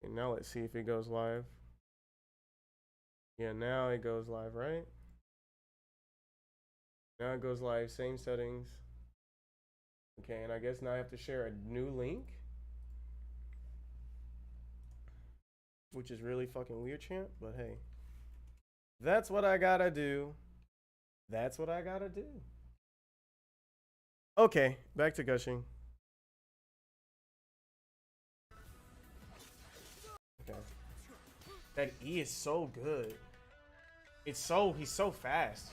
And now let's see if it goes live. Yeah, now it goes live, right? Now it goes live, same settings. Okay, and I guess now I have to share a new link, which is really fucking weird, champ, but hey. That's what I gotta do. That's what I gotta do. Okay, back to gushing. Okay. That E is so good. He's so fast.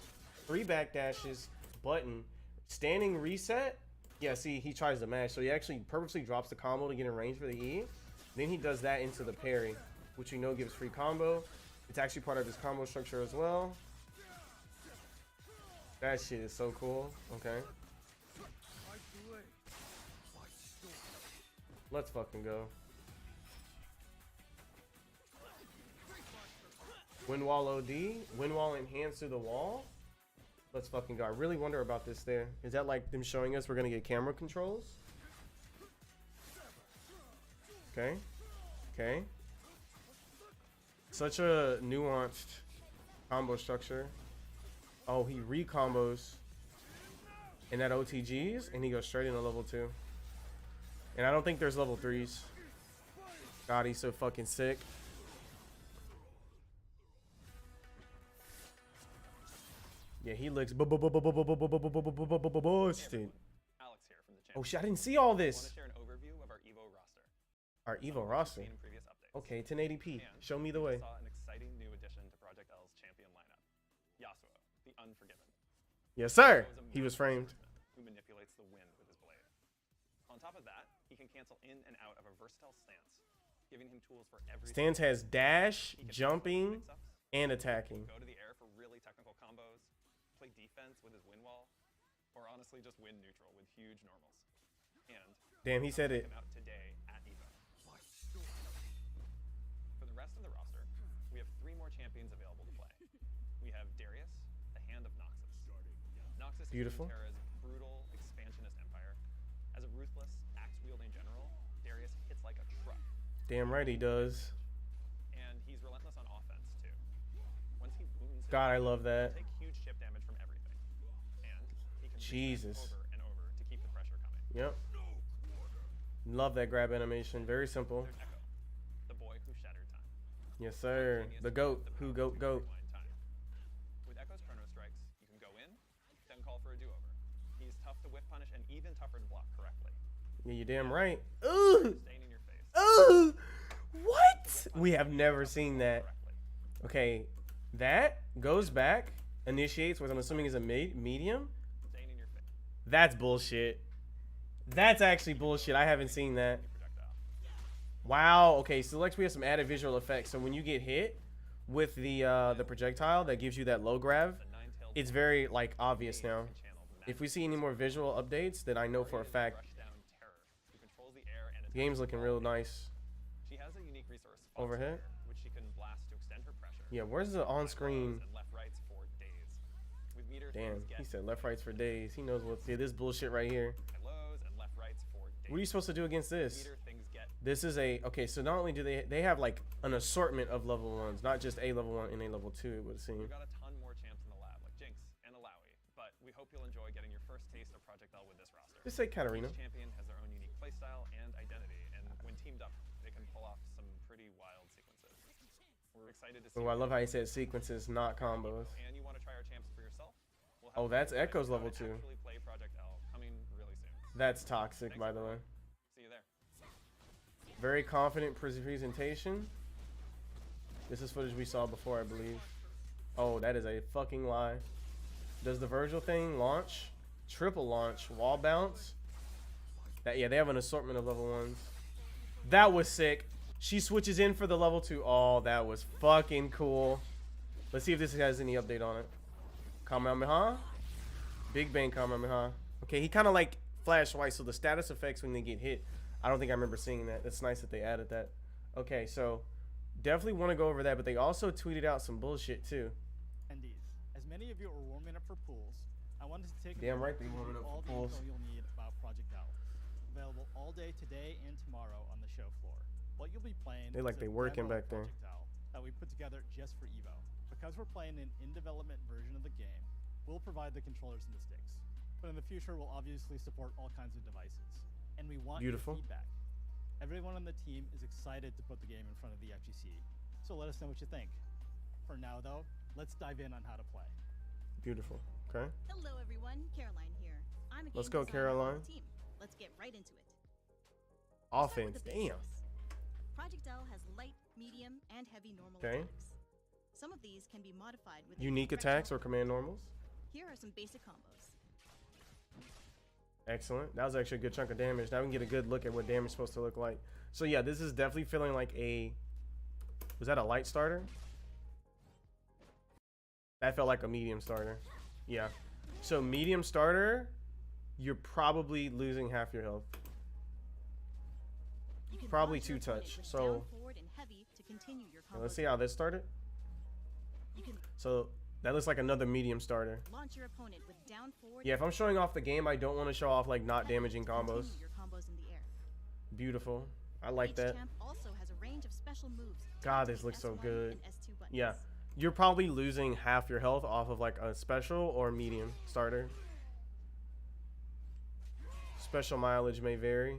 3 backdashes, button, standing reset. Yeah, see, he tries to mash, so he actually purposely drops the combo to get in range for the E. Then he does that into the parry, which you know gives free combo. It's actually part of his combo structure as well. That shit is so cool. Okay. Let's fucking go. Wind wall OD, wind wall enhanced through the wall. Let's fucking go. I really wonder about this there. Is that like them showing us we're gonna get camera controls? Okay. Okay. Such a nuanced combo structure. Oh, he recombos in that OTGs and he goes straight into level 2. And I don't think there's level 3s. God, he's so fucking sick. Yeah, he looks busted. Oh shit, I didn't see all this. Our Evo roster. Okay, 1080p. Show me the way. Saw an exciting new addition to Project L's champion lineup. Yasuo, the Unforgiven. Yes, sir. He was framed. Who manipulates the wind with his blade. On top of that, he can cancel in and out of a versatile stance, giving him tools for every Stance has dash, jumping, and attacking. Go to the air for really technical combos, play defense with his wind wall, or honestly just win neutral with huge normals. And damn, he said it. Out today at Evo. For the rest of the roster, we have 3 more champions available to play. We have Darius, the Hand of Noxus. Noxus Beautiful. is Terra's brutal expansionist empire. As a ruthless, axe-wielding general, Darius hits like a truck. Damn right he does. And he's relentless on offense too. Once he wounds him, God, I love that. Take huge chip damage from everything. And he can Jesus. over and over to keep the pressure coming. Yep. Love that grab animation. Very simple. There's Echo, the boy who shattered time. Yes, sir. The goat. Who goat. With Echo's chrono strikes, you can go in, then call for a do-over. He's tough to whiff punish and even tougher to block correctly. Yeah, you're damn right. Ooh. Staying in your face. Ooh. What? We have never seen that. Okay, that goes back, initiates what I'm assuming is a medium. Staying in your face. That's bullshit. That's actually bullshit. I haven't seen that. Wow. Okay, so Lex, we have some added visual effects. So when you get hit with the projectile that gives you that low grab, it's very like obvious now. If we see any more visual updates, then I know for a fact the game's looking real nice. She has a unique resource, Overhead, which she can blast to extend her pressure. Yeah, where's the on-screen? Damn, he said left rights for days. He knows what's here. This bullshit right here. What are you supposed to do against this? This is a okay. So not only do they have like an assortment of level 1s, not just a level 1 and a level 2. It would seem. We've got a ton more champs in the lab, like Jinx and Alawi, but we hope you'll enjoy getting your first taste of Project L with this roster. Just say Katarina. Each champion has their own unique playstyle and identity, and when teamed up, they can pull off some pretty wild sequences. We're excited to see. Oh, I love how he said sequences, not combos. And you want to try our champs for yourself? Oh, that's Echo's level 2. Play Project L coming really soon. That's toxic, by the way. See you there. Very confident presentation. This is footage we saw before, I believe. Oh, that is a fucking lie. Does the Virgil thing launch? Triple launch, wall bounce. That yeah, they have an assortment of level 1s. That was sick. She switches in for the level 2. Oh, that was fucking cool. Let's see if this has any update on it. Kamehameha? Big Bang Kamehameha. Okay, he kind of like flash white, so the status effects when they get hit, I don't think I remember seeing that. It's nice that they added that. Okay, so definitely want to go over that, but they also tweeted out some bullshit too. As many of you are warming up for pools, I wanted to take Damn right they warming up all for the pools. info you'll need about Project L. Available all day today and tomorrow on the show floor. what you'll be playing They like is they a working demo back there. projectile that we put together just for Evo. Because we're playing an in-development version of the game, we'll provide the controllers and the sticks. But in the future, we'll obviously support all kinds of devices. And we want Beautiful. your feedback. Everyone on the team is excited to put the game in front of the FGC, so let us know what you think. For now, though, let's dive in on how to play. Beautiful. Okay. Hello everyone, Caroline here. I'm a Let's game go, designer on Caroline. the team. Let's get right into it. We'll start with Offense. the Damn. basics. Project L has light, medium, and heavy normal Okay. attacks. Some of these can be modified with Unique attacks or command normals. Here are some basic combos. Excellent. That was actually a good chunk of damage. Now we can get a good look at what damage is supposed to look like. So yeah, this is definitely feeling like a... Was that a light starter? That felt like a medium starter. Yeah. So medium starter, you're probably losing half your health. You can Probably launch your 2 opponent touch. with So down, forward, and heavy to continue your yeah, combo. let's see how this started. You can So that looks like another medium starter. launch your opponent with down, forward, Yeah, if I'm showing off the game, I don't want to show off like not heavy damaging to combos. continue your combos in the air. Beautiful. I like Each that. champ also has a range of special moves. God, tied to this the looks so S1 good. and S2 buttons. Yeah. You're probably losing half your health off of like a special or medium starter. Special mileage may vary.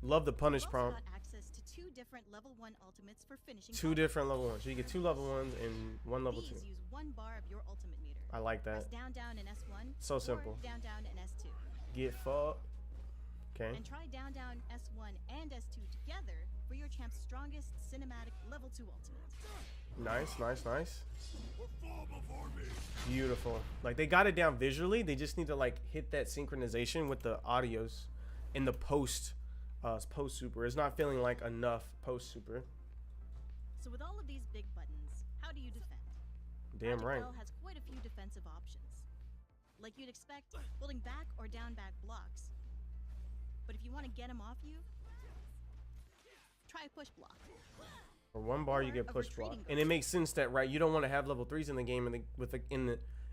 Love the punish You've also prompt. got access to 2 different level 1 ultimates for finishing. 2 combos. different level 1s. So you get 2 level 1s and 1 level 2. These use 1 bar of your ultimate meter. I like Press that. down down in S1. So or simple. down down in S2. Get fucked. Okay. And try down down S1 and S2 together for your champ's strongest cinematic level 2 ultimate. Nice, nice, nice. Beautiful. Like they got it down visually. They just need to like hit that synchronization with the audios in the post super. It's not feeling like enough post super. So with all of these big buttons, how do you defend? Damn Project right. L has quite a few defensive options. Like you'd expect, holding back or down back blocks. But if you want to get him off you, try a push block. For 1 bar, you Or get a push block, retreating and it makes sense that right. You don't want to have level 3s in the game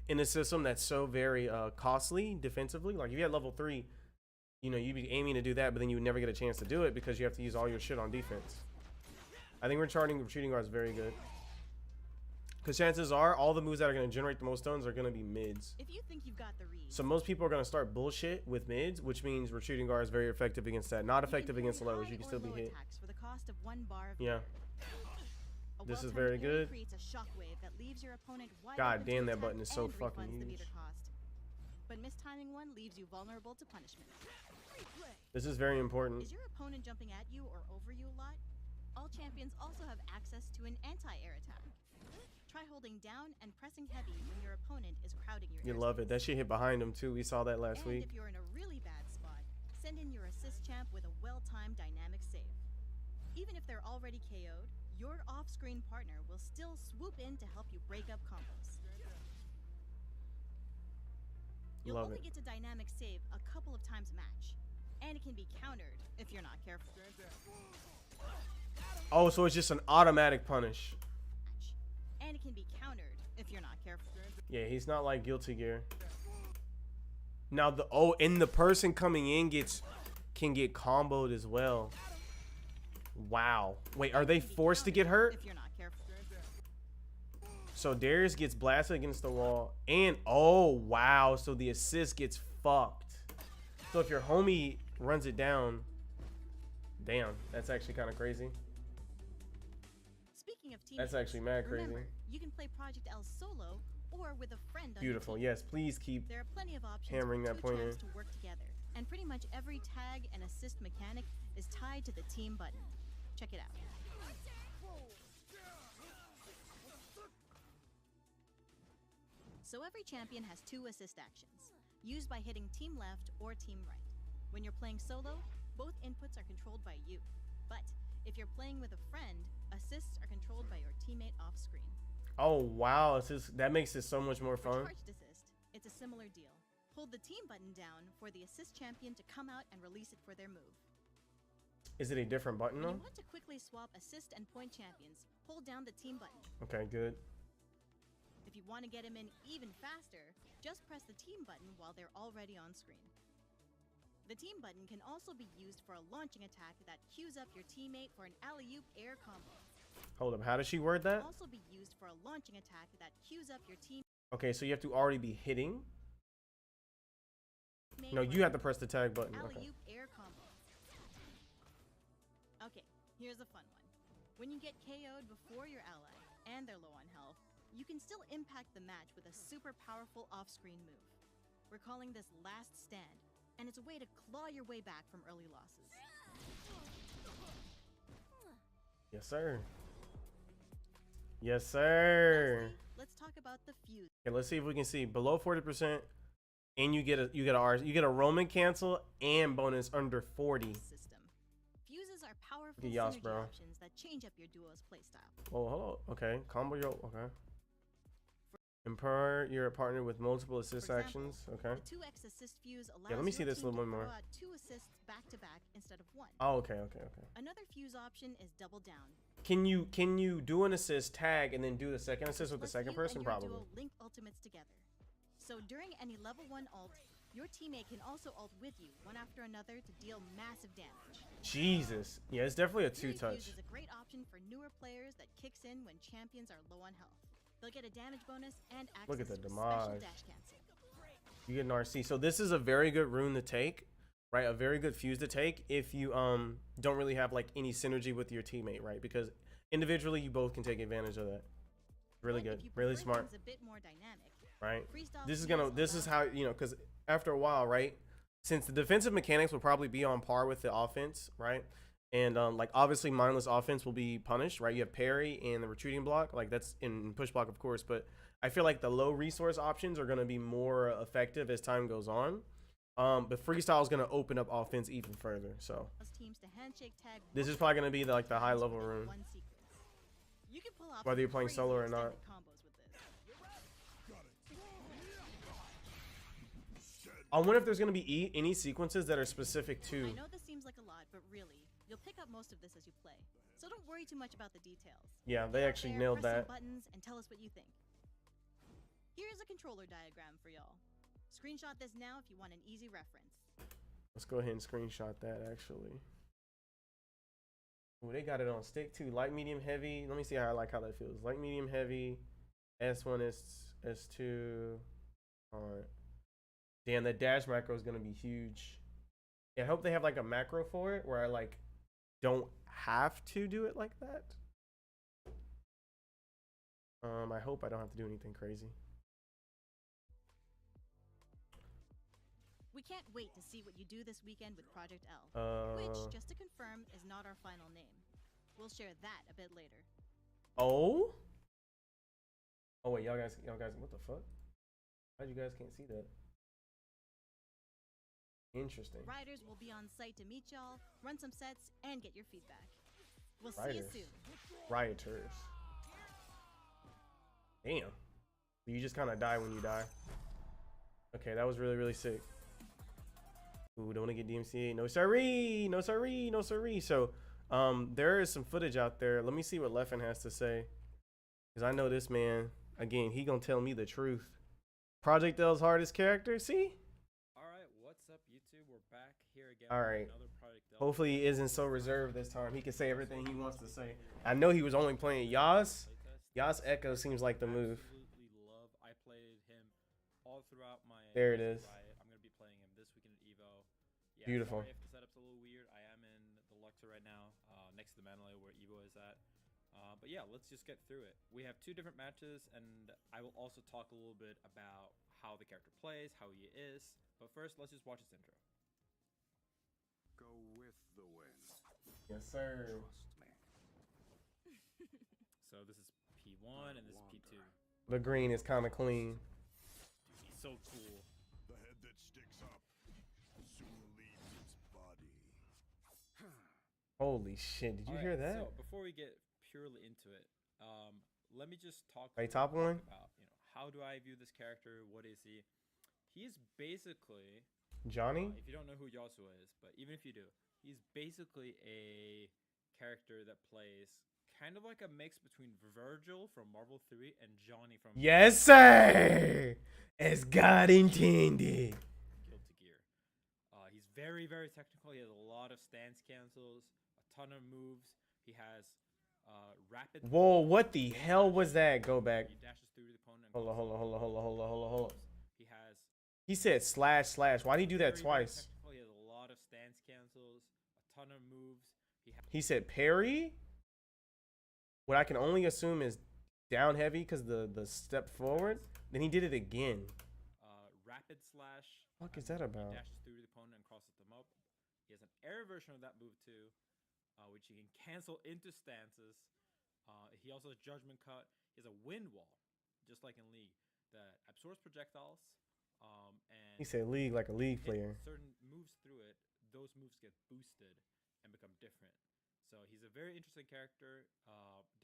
in the system that's so very costly defensively. Like if you had level 3, you know you'd be aiming to do that, but then you would never get a chance to do it because you have to use all your shit on defense. I think retreating guard is very good because chances are all the moves that are going to generate the most stones are going to be mids. If you think you've got the read, So most people are going to start bullshit with mids, which means retreating guard is very effective against that. Not you can effective against parry lows. high You can or still be low hit. attacks for the cost of 1 bar of Yeah. A This is well-timed very parry good. creates a shockwave that leaves your opponent wide God open to damn, that attack button is so and fucking refunds the huge. meter cost. But mistiming one leaves you vulnerable to punishment. This is very important. Is your opponent jumping at you or over you a lot? All champions also have access to an anti-air attack. Try holding down and pressing heavy when your opponent is crowding your You airspace. love it. That shit hit behind him too. We saw that last And week. if you're in a really bad spot, send in your assist champ with a well-timed dynamic save. Even if they're already KO'd, your off-screen partner will still swoop in to help you break up combos. You'll Love only it. get to dynamic save a couple of times a match, and it can be countered if you're not careful. Oh, so it's just an automatic punish. And it can be countered if you're not careful. Yeah, he's not like Guilty Gear. Now and the person coming in can get comboed as well. Wow. Wait, are they It can be forced to get countered hurt? if you're not careful. So Darius gets blasted against the wall, and oh wow, so the assist gets fucked. So if your homie runs it down, damn, that's actually kind of crazy. Speaking of teammates, That's actually mad crazy. remember, you can play Project L solo or with a friend on Beautiful. your team. Yes, please keep. There are plenty of options Hammering for that 2 pointer. champs to work together, and pretty much every tag and assist mechanic is tied to the team button. Check it out. So every champion has 2 assist actions, used by hitting team left or team right. When you're playing solo, both inputs are controlled by you. But if you're playing with a friend, assists are controlled by your teammate off screen. Oh wow, that makes it so much more For fun. charged assist, it's a similar deal. Hold the team button down for the assist champion to come out and release it for their move. Is it a different button When though? you want to quickly swap assist and point champions, hold down the team button. Okay, good. If you want to get him in even faster, just press the team button while they're already on screen. The team button can also be used for a launching attack that cues up your teammate for an alley-oop air combo. Hold up, how does she word that? Also be used for a launching attack that cues up your teammate. Okay, so you have to already be hitting. No, you have to press the tag button. Okay. Alley-oop air combo. Okay, here's a fun one. When you get KO'd before your ally and they're low on health, you can still impact the match with a super powerful off-screen move. We're calling this Last Stand, and it's a way to claw your way back from early losses. Yes, sir. Yes, sir. Lastly, let's talk about the fuse Okay, let's see if we can see below 40%, and you get a Roman cancel and bonus under 40. system. Fuses are powerful Look at Yas, synergy bro. options that change up your duo's playstyle. Oh, hold on. Okay, combo yo. Okay. Empower your partner with multiple assist For actions. example, Okay. The 2x assist fuse allows let me see your this a team little to bit more. throw out 2 assists back to back instead of 1. Oh, okay. Another fuse option is double down. Can you do an assist tag and then do the second assist with the Lets second you person? and your Probably. duo link ultimates together. So during any level 1 ult, your teammate can also ult with you one after another to deal massive damage. Jesus. Yeah, it's definitely a Fury two-touch. Fuse is a great option for newer players that kicks in when champions are low on health. They'll get a damage bonus and access Look at the to a special damage. dash cancel. You get an RC. So this is a very good rune to take, right? A very good fuse to take if you don't really have like any synergy with your teammate, right? Because individually you both can take advantage of that. Really But if good, you really prefer smart, things a bit more dynamic, right? freestyle This fuses is allow- how, you know, because after a while, right? Since the defensive mechanics will probably be on par with the offense, right? And like obviously mindless offense will be punished, right? You have parry and the retreating block, like that's in push block, of course, but I feel like the low resource options are going to be more effective as time goes on. But freestyle is going to open up offense even further. So teams to handshake tag this is probably going to be like the high level rune, one sequence. You can pull off whether you're some playing crazy solo or not. extended combos with this. I wonder if there's going to be any sequences that are specific to. I know this seems like a lot, but really, you'll pick up most of this as you play. So don't worry too much about the details. Yeah, they actually There, nailed press some that. buttons and tell us what you think. Here's a controller diagram for y'all. Screenshot this now if you want an easy reference. Let's go ahead and screenshot that actually. Oh, they got it on stick too. Light, medium, heavy. Let me see how I like how that feels. Light, medium, heavy. S1, S2. Alright. Damn, that dash macro is gonna be huge. Yeah, I hope they have like a macro for it where I like don't have to do it like that. I hope I don't have to do anything crazy. We can't wait to see what you do this weekend with Project L, which, just to confirm, is not our final name. We'll share that a bit later. Oh wait, y'all guys, what the fuck? Why you guys can't see that? Interesting. Riders will be on site to meet y'all, run some sets, and get your feedback. We'll see you Riders. soon. Rioters. Damn. You just kind of die when you die. Okay, that was really, really sick. Ooh, don't want to get DMCA. No siree, no siree, no siree. So, there is some footage out there. Let me see what Leffen has to say. Because I know this man, again, he gonna tell me the truth. Project L's hardest character, see? Alright, what's up YouTube? We're back here again All with right. another Project L. Hopefully he isn't so reserved this time. He can say everything he wants to say. I know he was only playing Yas. playtest. Yas Echo seems like the move. Absolutely love. I played him all throughout my There it years is. of Riot. I'm gonna be playing him this weekend at Evo. Yeah, Beautiful. Sorry if the setup's a little weird. I am in the Luxor right now, next to the Mandalay where Evo is at. But yeah, let's just get through it. We have 2 different matches, and I will also talk a little bit about how the character plays, how he is. But first, let's just watch his intro. Go with the wind. Yes, sir. Trust me. So this is P1 and this is P2. The green is kind of clean. Dude, he's so cool. The head that sticks up soon leaves its body. Holy shit! Did you hear that? So before we get purely into it, let me just talk Right, real top quick one? about how do I view this character? What is he? He is basically Johnny? if you don't know who Yasuo is, but even if you do, he's basically a character that plays kind of like a mix between Virgil from Marvel 3 and Johnny from Yes, sir. As God intended. Guilty Gear. He's very, very technical. He has a lot of stance cancels, a ton of moves. He has rapid. Whoa, what the hell was that? Go back. He dashes through the opponent. Hold on, hold on, hold on, hold on, hold on, hold on, hold on. He has. He said slash slash. Why did he do that Very, very twice? technical. He has a lot of stance cancels, a ton of moves. He said parry. What I can only assume is down heavy because the step forward. Then he did it again. Rapid slash. What is that about? He dashes through the opponent and crosses them up. He has an air version of that move too, which he can cancel into stances. He also has Judgment Cut. He has a Wind Wall, just like in League, that absorbs projectiles. And He said league like a league player. certain moves through it, those moves get boosted and become different. So he's a very interesting character.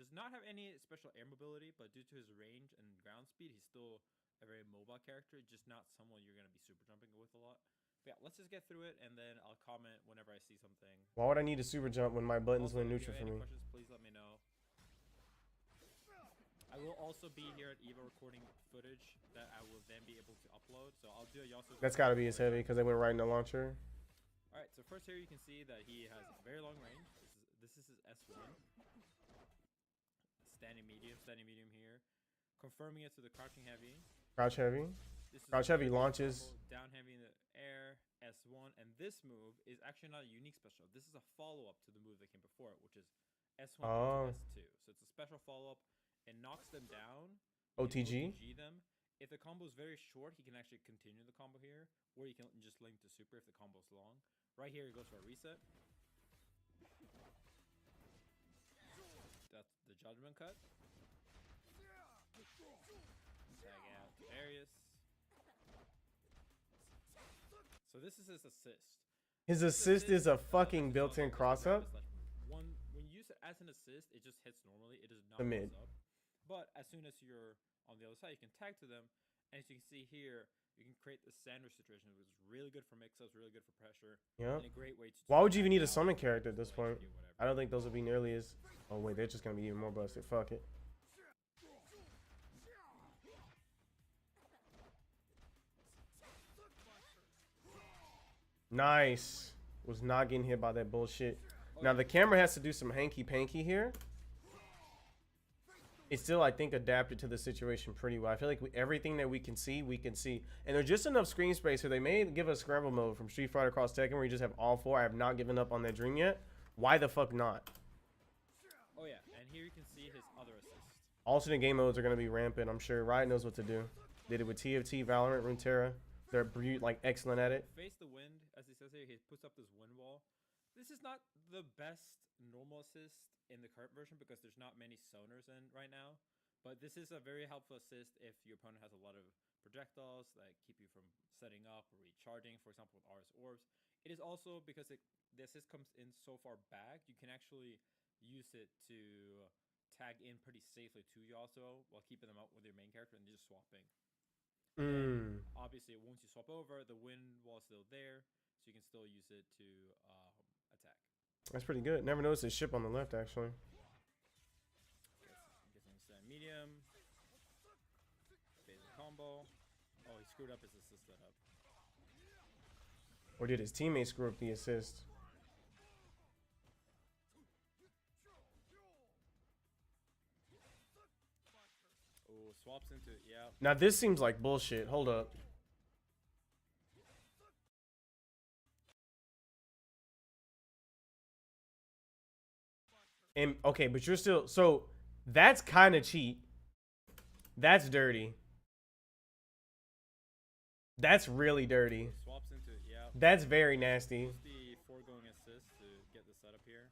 Does not have any special air mobility, but due to his range and ground speed, he's still a very mobile character, just not someone you're going to be super jumping with a lot. But yeah, let's just get through it, and then I'll comment whenever I see something. Why would I need a super jump when my buttons Also, went if you neutral have for any me? questions, please let me know. I will also be here at EVO recording footage that I will then be able to upload. So I'll do a Yasuo. That's got to be his heavy because they went right in the launcher. All right, so first here you can see that he has a very long range. This is his S1. Standing medium here. Confirming it to the crouching heavy. Crouch heavy. This is Crouch a heavy very launches. combo, down heavy in the air, S1, and this move is actually not a unique special. This is a follow-up to the move that came before it, which is S1 Oh. into S2. So it's a special follow-up. It knocks them down. OTG? OTG them. If the combo is very short, he can actually continue the combo here, or you can just link to super if the combo is long. Right here, it goes for a reset. That's the Judgment Cut. Tag out Darius. So this is his assist. His assist is a fucking built-in cross-up. When you use it as an assist, it just hits normally. It does not The mid. cross up. But as soon as you're on the other side, you can tag to them. And as you can see here, you can create the sandwich situation, which is really good for mix-ups, really good for pressure. Yeah. And a great way to Why would you even tag need a out summon or character at this switch point? or whatever. I don't think those would be nearly as... Oh, wait, they're just going to be even more busted. Fuck it. Nice. Was not getting hit by that bullshit. Now, the camera has to do some hanky-panky here. It's still, I think, adapted to the situation pretty well. I feel like everything that we can see, we can see. And there's just enough screen space, so they may give us scramble mode from Street Fighter Cross Tekken where you just have all four. I have not given up on that dream yet. Why the fuck not? Oh yeah, and here you can see his other assists. Alternate game modes are going to be rampant, I'm sure. Riot knows what to do. Did it with TFT, Valorant, Runeterra. They're like excellent at it. Face the wind, as he says here, he puts up this wind wall. This is not the best normal assist in the current version because there's not many sonars in right now. But this is a very helpful assist if your opponent has a lot of projectiles that keep you from setting up or recharging, for example, with RS Orbs. It is also because the assist comes in so far back, you can actually use it to tag in pretty safely to Yasuo while keeping them out with your main character and just swapping. Obviously, once you swap over, the wind wall is still there, so you can still use it to attack. That's pretty good. Never noticed a ship on the left, actually. I'm guessing stand medium. Phase combo. Oh, he screwed up his assist setup. Or did his teammate screw up the assist? Oh, swaps into it, yeah. Now, this seems like bullshit. Hold up. And okay, but you're still... So, that's kind of cheat. That's dirty. That's really dirty. Swaps into it, yeah. That's very nasty. Use the foregoing assist to get the setup here.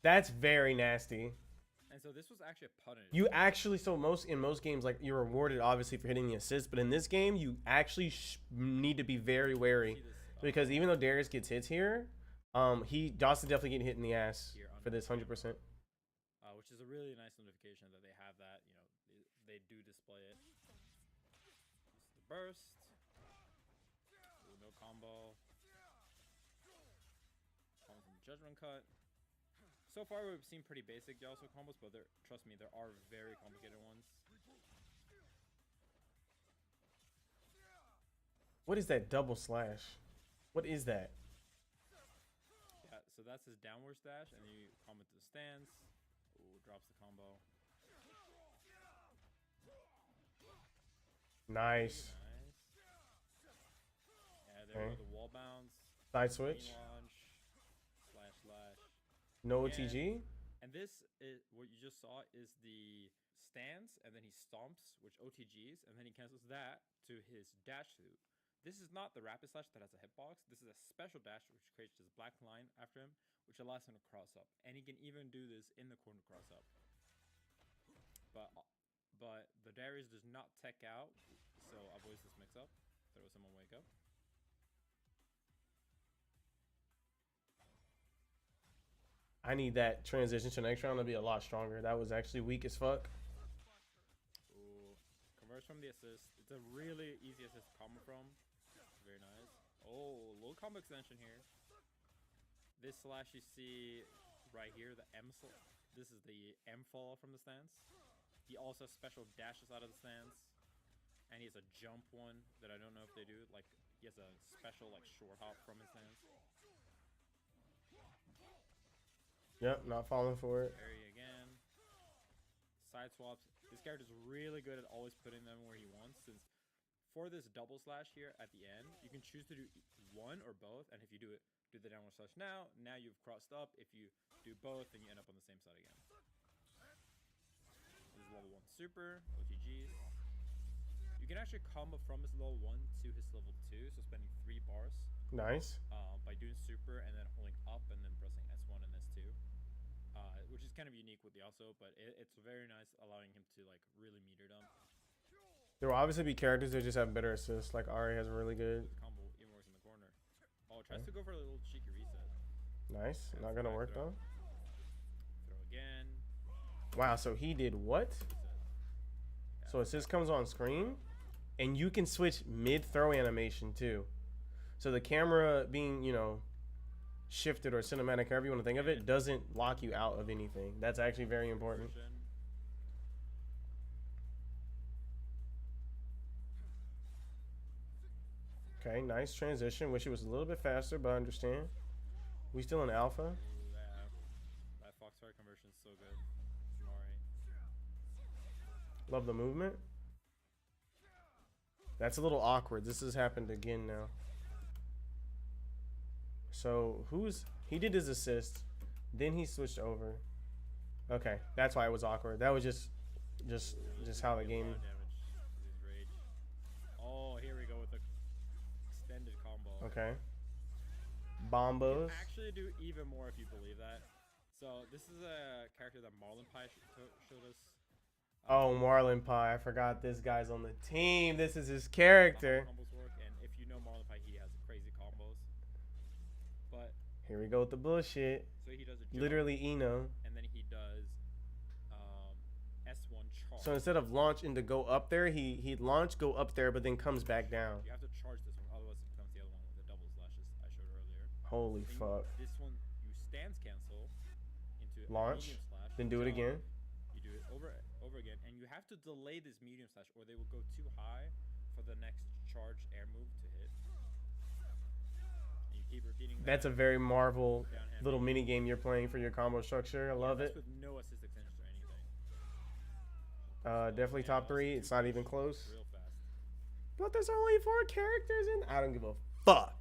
That's very nasty. And so this was actually a punish. You actually, so in most games, like, you're rewarded obviously for hitting the assist, but in this game, you actually need to be very wary because even though Darius gets hits here, Dawson definitely getting hit in the ass for this 100%. Which is a really nice notification that they have that. You know, they do display it. This is the burst. Ooh, no combo. Comes from Judgment Cut. So far, we've seen pretty basic Yasuo combos, but trust me, there are very complicated ones. What is that double slash? What is that? Yeah, so that's his downward dash, and then you combo to the stance. Ooh, drops the combo. Nice. Nice. Yeah, there Okay. go the wall bounce. Side Green switch. launch. Slash slash. No Again. OTG. And this is what you just saw is the stance, and then he stomps, which OTGs, and then he cancels that to his dash loop. This is not the rapid slash that has a hitbox. This is a special dash which creates this black line after him, which allows him to cross up. And he can even do this in the corner cross up. But the Darius does not tech out, so avoids this mix up. Throws him on wake up. I need that transition to next round to be a lot stronger. That was actually weak as fuck. Ooh, converts from the assist. It's a really easy assist to combo from. Very nice. Oh, low combo extension here. This slash you see right here, the M. This is the M fall from the stance. He also has special dashes out of the stance, and he has a jump one that I don't know if they do. Like he has a special like short hop from his stance. Yep, not falling for it. Parry again. Side swaps. This character's really good at always putting them where he wants. Since for this double slash here at the end, you can choose to do one or both. And if you do the downward slash now you've crossed up. If you do both, then you end up on the same side again. This is level 1 super, OTGs. You can actually combo from his level 1 to his level 2, so spending 3 bars. Nice. By doing super and then holding up and then pressing S1 and S2. Which is kind of unique with Yasuo, but it's very nice allowing him to like really meter dump. There will obviously be characters that just have better assists, like Ari has a really good. The combo even works in the corner. Oh, tries to go for a little cheeky reset. Nice. Not gonna work though. Throw again. Wow, so he did what? Reset. So assist comes on screen, and you can switch mid throw animation too. So the camera being, you know, shifted or cinematic, however you want to think of it, doesn't lock you out of anything. That's actually very important. Okay, nice transition. Wish it was a little bit faster, but I understand. We still in alpha. Ooh, that Foxfire conversion is so good. Mari. Love the movement. That's a little awkward. This has happened again now. So he did his assist, then he switched over. Okay, that's why it was awkward. That was just how the game. Oh, here we go with the extended combo. Okay. You Bombos. can actually do even more if you believe that. So this is a character that Marlon Pie showed us. Oh, Marlon Pie. I forgot this guy's on the team. This is his character. How combos work, and if you know Marlon Pie, he has crazy combos. But Here we go with the bullshit. so he does a jump, Literally Eno. and then he does S1 charge. So instead of launch and to go up there, he'd launch, go up there, but then comes back down. You have to charge this one, otherwise it becomes the other one with the double slashes I showed earlier. Holy Then fuck. This one you stance cancel into a Launch, medium slash. then do it jump, again. You do it over again, and you have to delay this medium slash, or they will go too high for the next charge air move to hit. And you keep repeating that. That's a very Marvel Down heavy. little mini game you're playing for your combo structure. I love That's it. with no assist extensions or anything. Definitely Yeah, top 3. it's It's two not even pushes close. Real fast. But there's only 4 characters in. I don't give a fuck.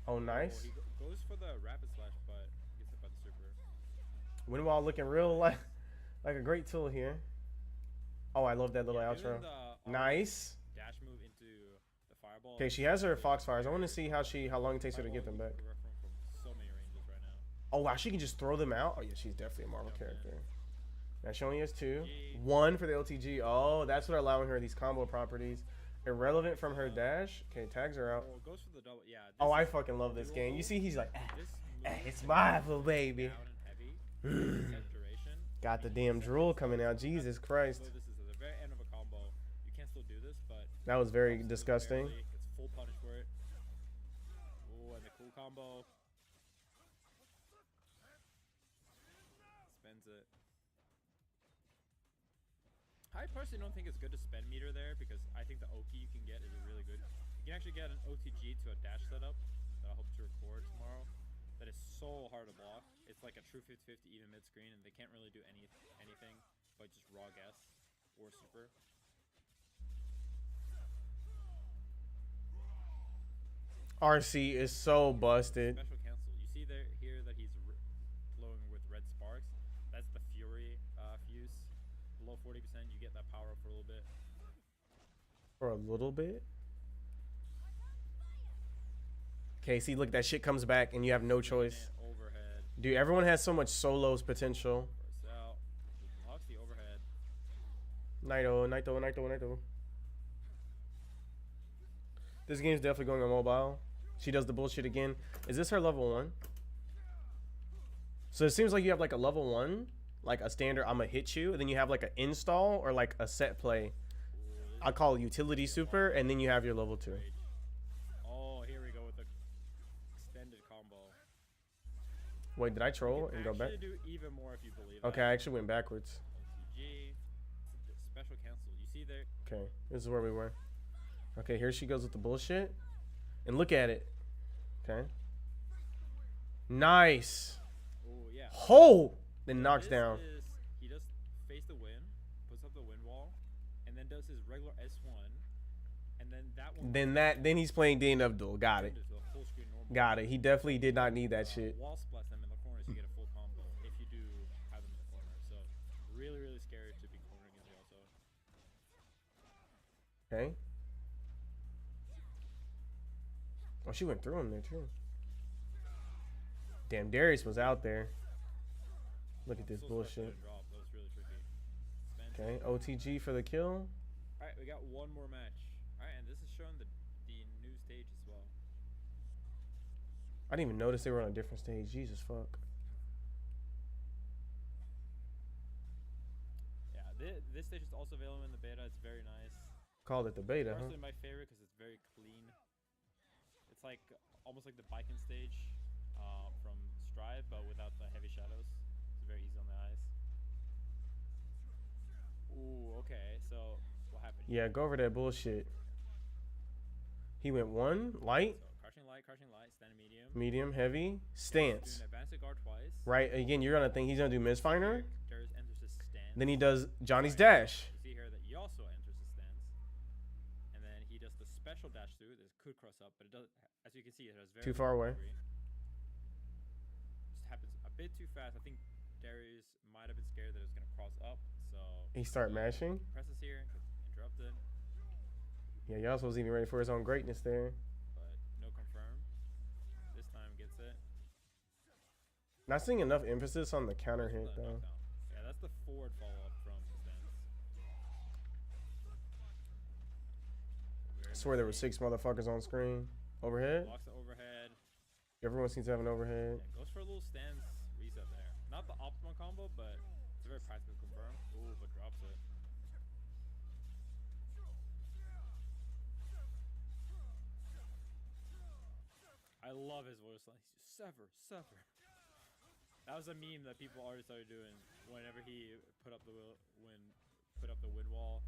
Oh, nice. Oh, he goes for the rapid slash, but gets hit by the super. Windwall looking real like a great tool here. Oh, I love that little Yeah, outro. even the Nice. dash move into the fireball. Okay, she has her Foxfires. I want to see how long it takes her to get them back. Fireball from so many ranges right now. Oh wow, she can just throw them out. Oh yeah, she's definitely a Marvel Yeah, man. character. Now she only has 2. G. 1 for the LTG. Oh, that's what allowing her these combo properties. Irrelevant from her dash. Okay, tags her out. Oh, it goes for the double. Yeah. Oh, I fucking love this game. You see, he's like, This it's Marvel, baby. down and heavy. Set duration. Got the damn drool coming out. Jesus Christ. So this is at the very end of a combo. You can still do this, but That was very Fox disgusting. barely gets full punish for it. Oh, and the cool combo. Spends it. I personally don't think it's good to spend meter there because I think the Oki you can get is really good. You can actually get an OTG to a dash setup that I hope to record tomorrow. That is so hard to block. It's like a true 50-50 even mid screen, and they can't really do anything but just raw guess or super. RC is so busted. Special cancel. You see there here that he's glowing with red sparks. That's the Fury fuse. Below 40%, you get that power up for a little bit. For a little bit? Okay, see, look, that shit comes back and you have no choice. Overhead. Dude, everyone has so much solos potential. Bursts out. He blocks the overhead. Naito. This game's definitely going on mobile. She does the bullshit again. Is this her level 1? So it seems like you have like a level 1, like a standard I'ma hit you, and then you have like an install or like a set play. I call it utility super, and then you have your level 2. Oh, here we go with the extended combo. Wait, did I troll and go back? Do even more if you believe Okay, I actually went backwards. OTG. Special cancel. You see there? Okay, this is where we were. Okay, here she goes with the bullshit. And look at it. Okay. Nice. Oh, yeah. Oh! Then knocks This down. is, he does face the wind, puts up the wind wall, and then does his regular S1, and then that one. Then he's playing Dean Abdul. Got it. Into a full screen normal. Got it. He definitely did not need that shit. Wall splats them in the corners, you get a full combo if you do have them in the corner. So really, really scary to be cornering in the also. Okay. Oh, she went through him there too. Damn, Darius was out there. Look at this bullshit. Drop. That was really tricky. Okay, OTG for the kill. Alright, we got one more match. Alright, and this is showing the new stage as well. I didn't even notice they were on a different stage. Jesus fuck. Yeah, this stage is also available in the beta. It's very nice. Called it the beta, huh? Personally, my favorite because it's very clean. It's like almost like the biking stage from Strive, but without the heavy shadows. It's very easy on the eyes. Ooh, okay. So what happened? Yeah, go over that bullshit. He went 1 light, So crouching light, stand medium. medium, heavy, stance. Doing advanced guard twice. Right, again, you're gonna think he's gonna do misfinder. Darius enters his stance. Then he does Johnny's dash. You see here that Yasuo enters his stance, and then he does the special dash through. This could cross up, but it does. As you can see, it has very Too far away. Just happens a bit too fast. I think Darius might have been scared that it was gonna cross up, so He start mashing. presses here, gets interrupted, Yeah, Yasuo was even ready for his own greatness there. but no confirm. This time gets it. Not seeing enough emphasis on the counter hit The though. knockdown. Yeah, that's the forward follow up from the stance. I swear there were 6 motherfuckers on screen. Overhead. Blocks the overhead. Everyone seems to have an overhead. And goes for a little stance reset there. Not the optimal combo, but it's a very practical confirm. Ooh, but drops it. I love his voice line. He's just sever. That was a meme that people already started doing whenever he put up the wind wall.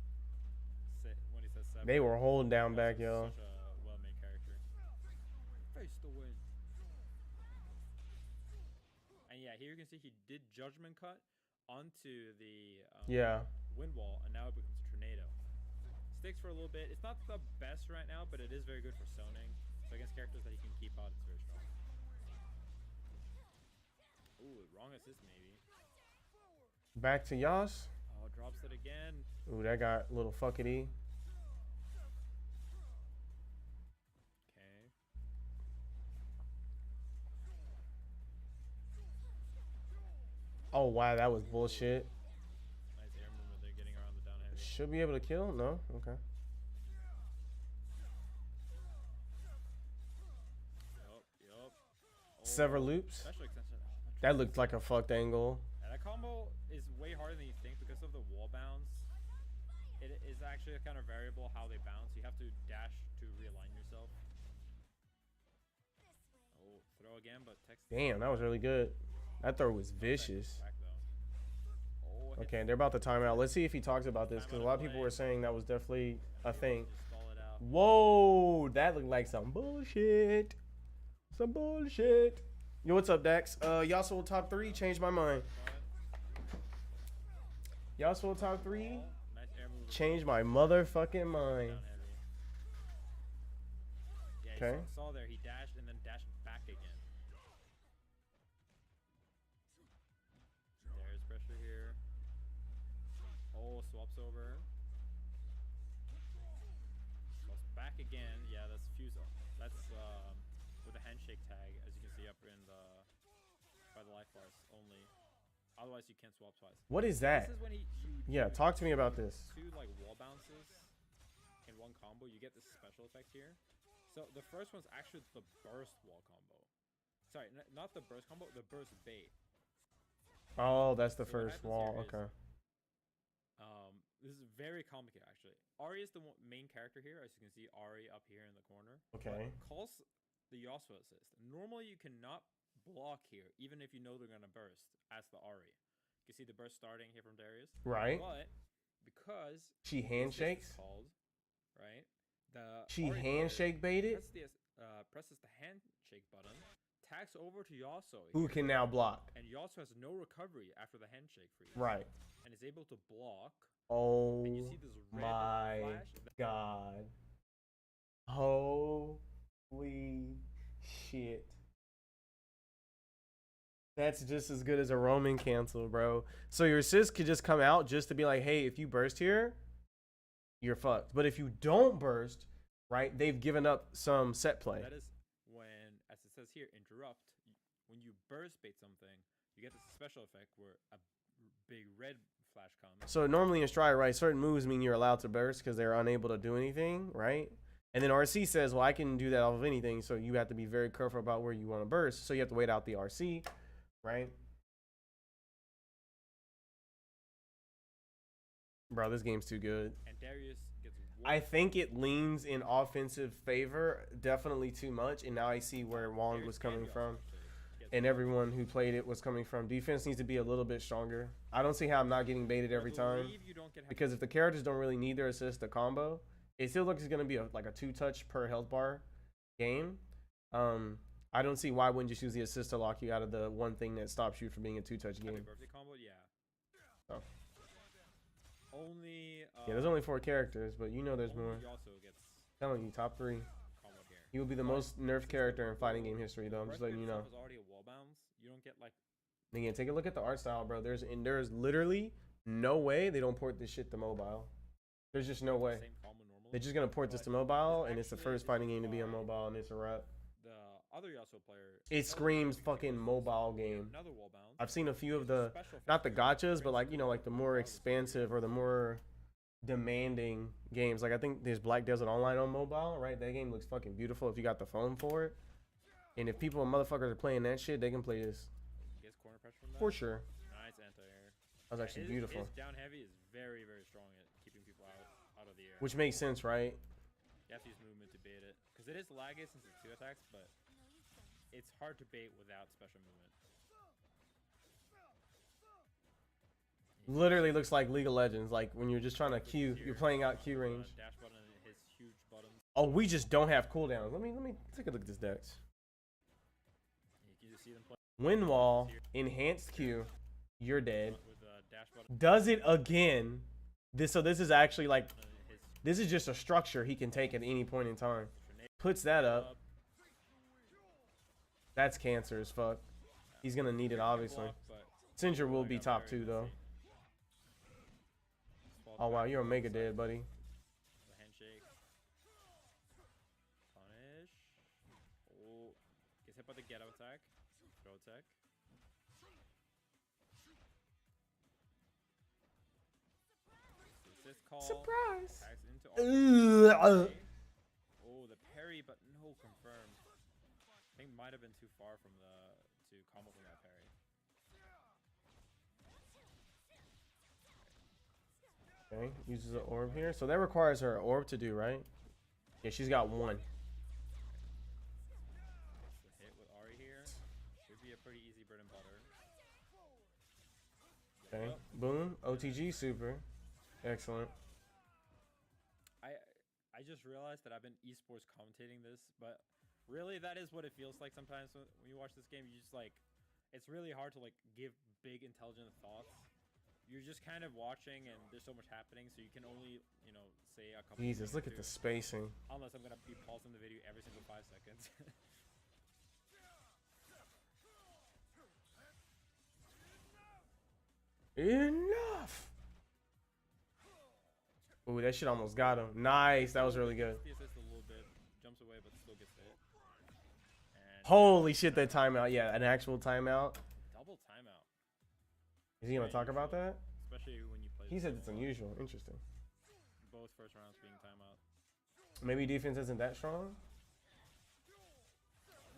When he says sever. They were holding down That's back, yo. Such a well-made character. Face the wind. And yeah, here you can see he did judgment cut onto the wind wall, and now it becomes a tornado. Sticks for a little bit. It's not the best right now, but it is very good for zoning. So against characters that he can keep out, it's very strong. Ooh, wrong assist maybe. Back to Yas. Oh, drops it again. Ooh, that got a little fuckity. Okay. Oh wow, that was bullshit. Nice air movement there, getting around the down heavy. Should be able to kill? No? Okay. Yup. Sever loops. Special extension. Oh, That looked like a fucked angle. and that combo is way harder than you think because of the wall bounce. It is actually a kind of variable how they bounce. You have to dash to realign yourself. Oh, throw again, but text. Damn, that was really good. That throw was vicious. Back though. Oh, Okay, they're about to time out. Let's see if he talks about this, because a lot of people were saying that was definitely a thing. Just stall it out. Whoa, that looked like some bullshit. Some bullshit. Yo, what's up, Dax? Yasuo top 3, changed my mind. Yasuo top 3, Nice air move. changed my motherfucking mind. Down heavy. Yeah, Okay. you saw there, he dashed and then dashed back again. There's pressure here. Oh, swaps over. Swaps back again. Yeah, that's fuse. That's with a handshake tag, as you can see up in the by the life bars only. Otherwise, you can't swap twice. What is that? This is when Yeah, talk to me about this. two like wall bounces in one combo. You get this special effect here. So the first one's actually the burst wall combo. Sorry, not the burst combo, the burst bait. Oh, that's the So what first happens wall. here is, Okay. This is very complicated actually. Ari is the main character here, as you can see Ari up here in the corner. Okay. But calls the Yasuo assist. Normally you cannot block here, even if you know they're gonna burst as the Ari. You can see the burst starting here from Darius. Right. But because She this is handshakes. called, right? The She Ari player handshake baited. presses the handshake button, tacks over to Yasuo, Who here, can now block? and Yasuo has no recovery after the handshake freeze, Right. and is able to block. Oh And you see this red my flash. god. Holy shit. That's just as good as a Roman cancel, bro. So your assist could just come out just to be like, hey, if you burst here, you're fucked. But if you don't burst, right, they've given up some set play. That is when, as it says here, interrupt. When you burst bait something, you get this special effect where a big red flash comes. So normally in Stride, right, certain moves mean you're allowed to burst because they're unable to do anything, right? And then RC says, well, I can do that off of anything, so you have to be very careful about where you want to burst. So you have to wait out the RC, right? Bro, this game's too good. And Darius gets I think it leans in offensive favor definitely too much, and now I see where Wong was coming from. And everyone who played it was coming from. Defense needs to be a little bit stronger. I don't see how I'm not getting baited every time. Because if the characters don't really need their assist to combo, it still looks like it's going to be like a 2-touch per health bar game. I don't see why wouldn't you just use the assist to lock you out of the one thing that stops you from being a 2-touch Happy game. birthday combo, yeah. Oh. Only. Yeah, there's only 4 characters, but you know there's more. He also gets Telling you, top 3. combo here. He will be the most nerfed character in fighting game history, though. I'm just letting you know. Is already a wall bounce. You don't get like. Again, take a look at the art style, bro. There's literally no way they don't port this shit to mobile. There's just no way. Same combo normally. They're just gonna port this to mobile, and it's the first fighting game to be on mobile, and it's a wrap. The other Yasuo player. It screams fucking mobile game. Another wall bounce. I've seen a few of the, not the gotchas, but like, you know, like the more expansive or the more demanding games. Like I think there's Black Desert Online on mobile, right? That game looks fucking beautiful if you got the phone for it. And if people and motherfuckers are playing that shit, they can play this. Gets corner pressure from that. For sure. Nice anti-air. That was actually beautiful. His down heavy is very, very strong at keeping people out of the air. Which makes sense, right? You have to use movement to bait it. Because it is laggy since it's 2 attacks, but it's hard to bait without special movement. Literally looks like League of Legends. Like when you're just trying to Q, you're playing out Q range. Dash button and his huge buttons. Oh, we just don't have cooldowns. Let me take a look at this dex. You can just see them play Wind wall, enhanced Q, you're dead. with dash button Does it again. So this is actually like, and his this is just a structure he can take at any point in time. Puts that up. That's cancer as fuck. He's gonna need it, obviously. block, but Cinger will be got top very 2 though. messy. Falls Oh wow, back, you're Omega looks dead, like buddy. the handshake. Punish. Oh, gets hit by the get out attack. Throw attack. Assist call. Surprise. Attacks into Ugh. Oh, the parry, but no confirmed. I think might have been too far from the to combo from that parry. Okay, uses an orb here. So that requires her orb to do, right? Yeah, she's got 1. Gets the hit with Ari here. Should be a pretty easy bread and butter. Okay. Yep. Boom. OTG super. Excellent. I just realized that I've been esports commentating this, but really that is what it feels like sometimes when you watch this game. You just like, it's really hard to like give big intelligent thoughts. You're just kind of watching, and there's so much happening, so you can only, you know, say a couple. Jesus, things look or at the two, spacing. unless I'm gonna be pausing the video every single 5 seconds. Enough. Ooh, that shit almost got him. Nice. That was really good. The assist a little bit, jumps away, but still gets hit. And Holy shit, that timeout. Yeah, an actual timeout. double timeout. Is he going to talk about that? Especially when you play. He this said game it's a lot. unusual. Interesting. Both first rounds being timeout. Maybe defense isn't that strong?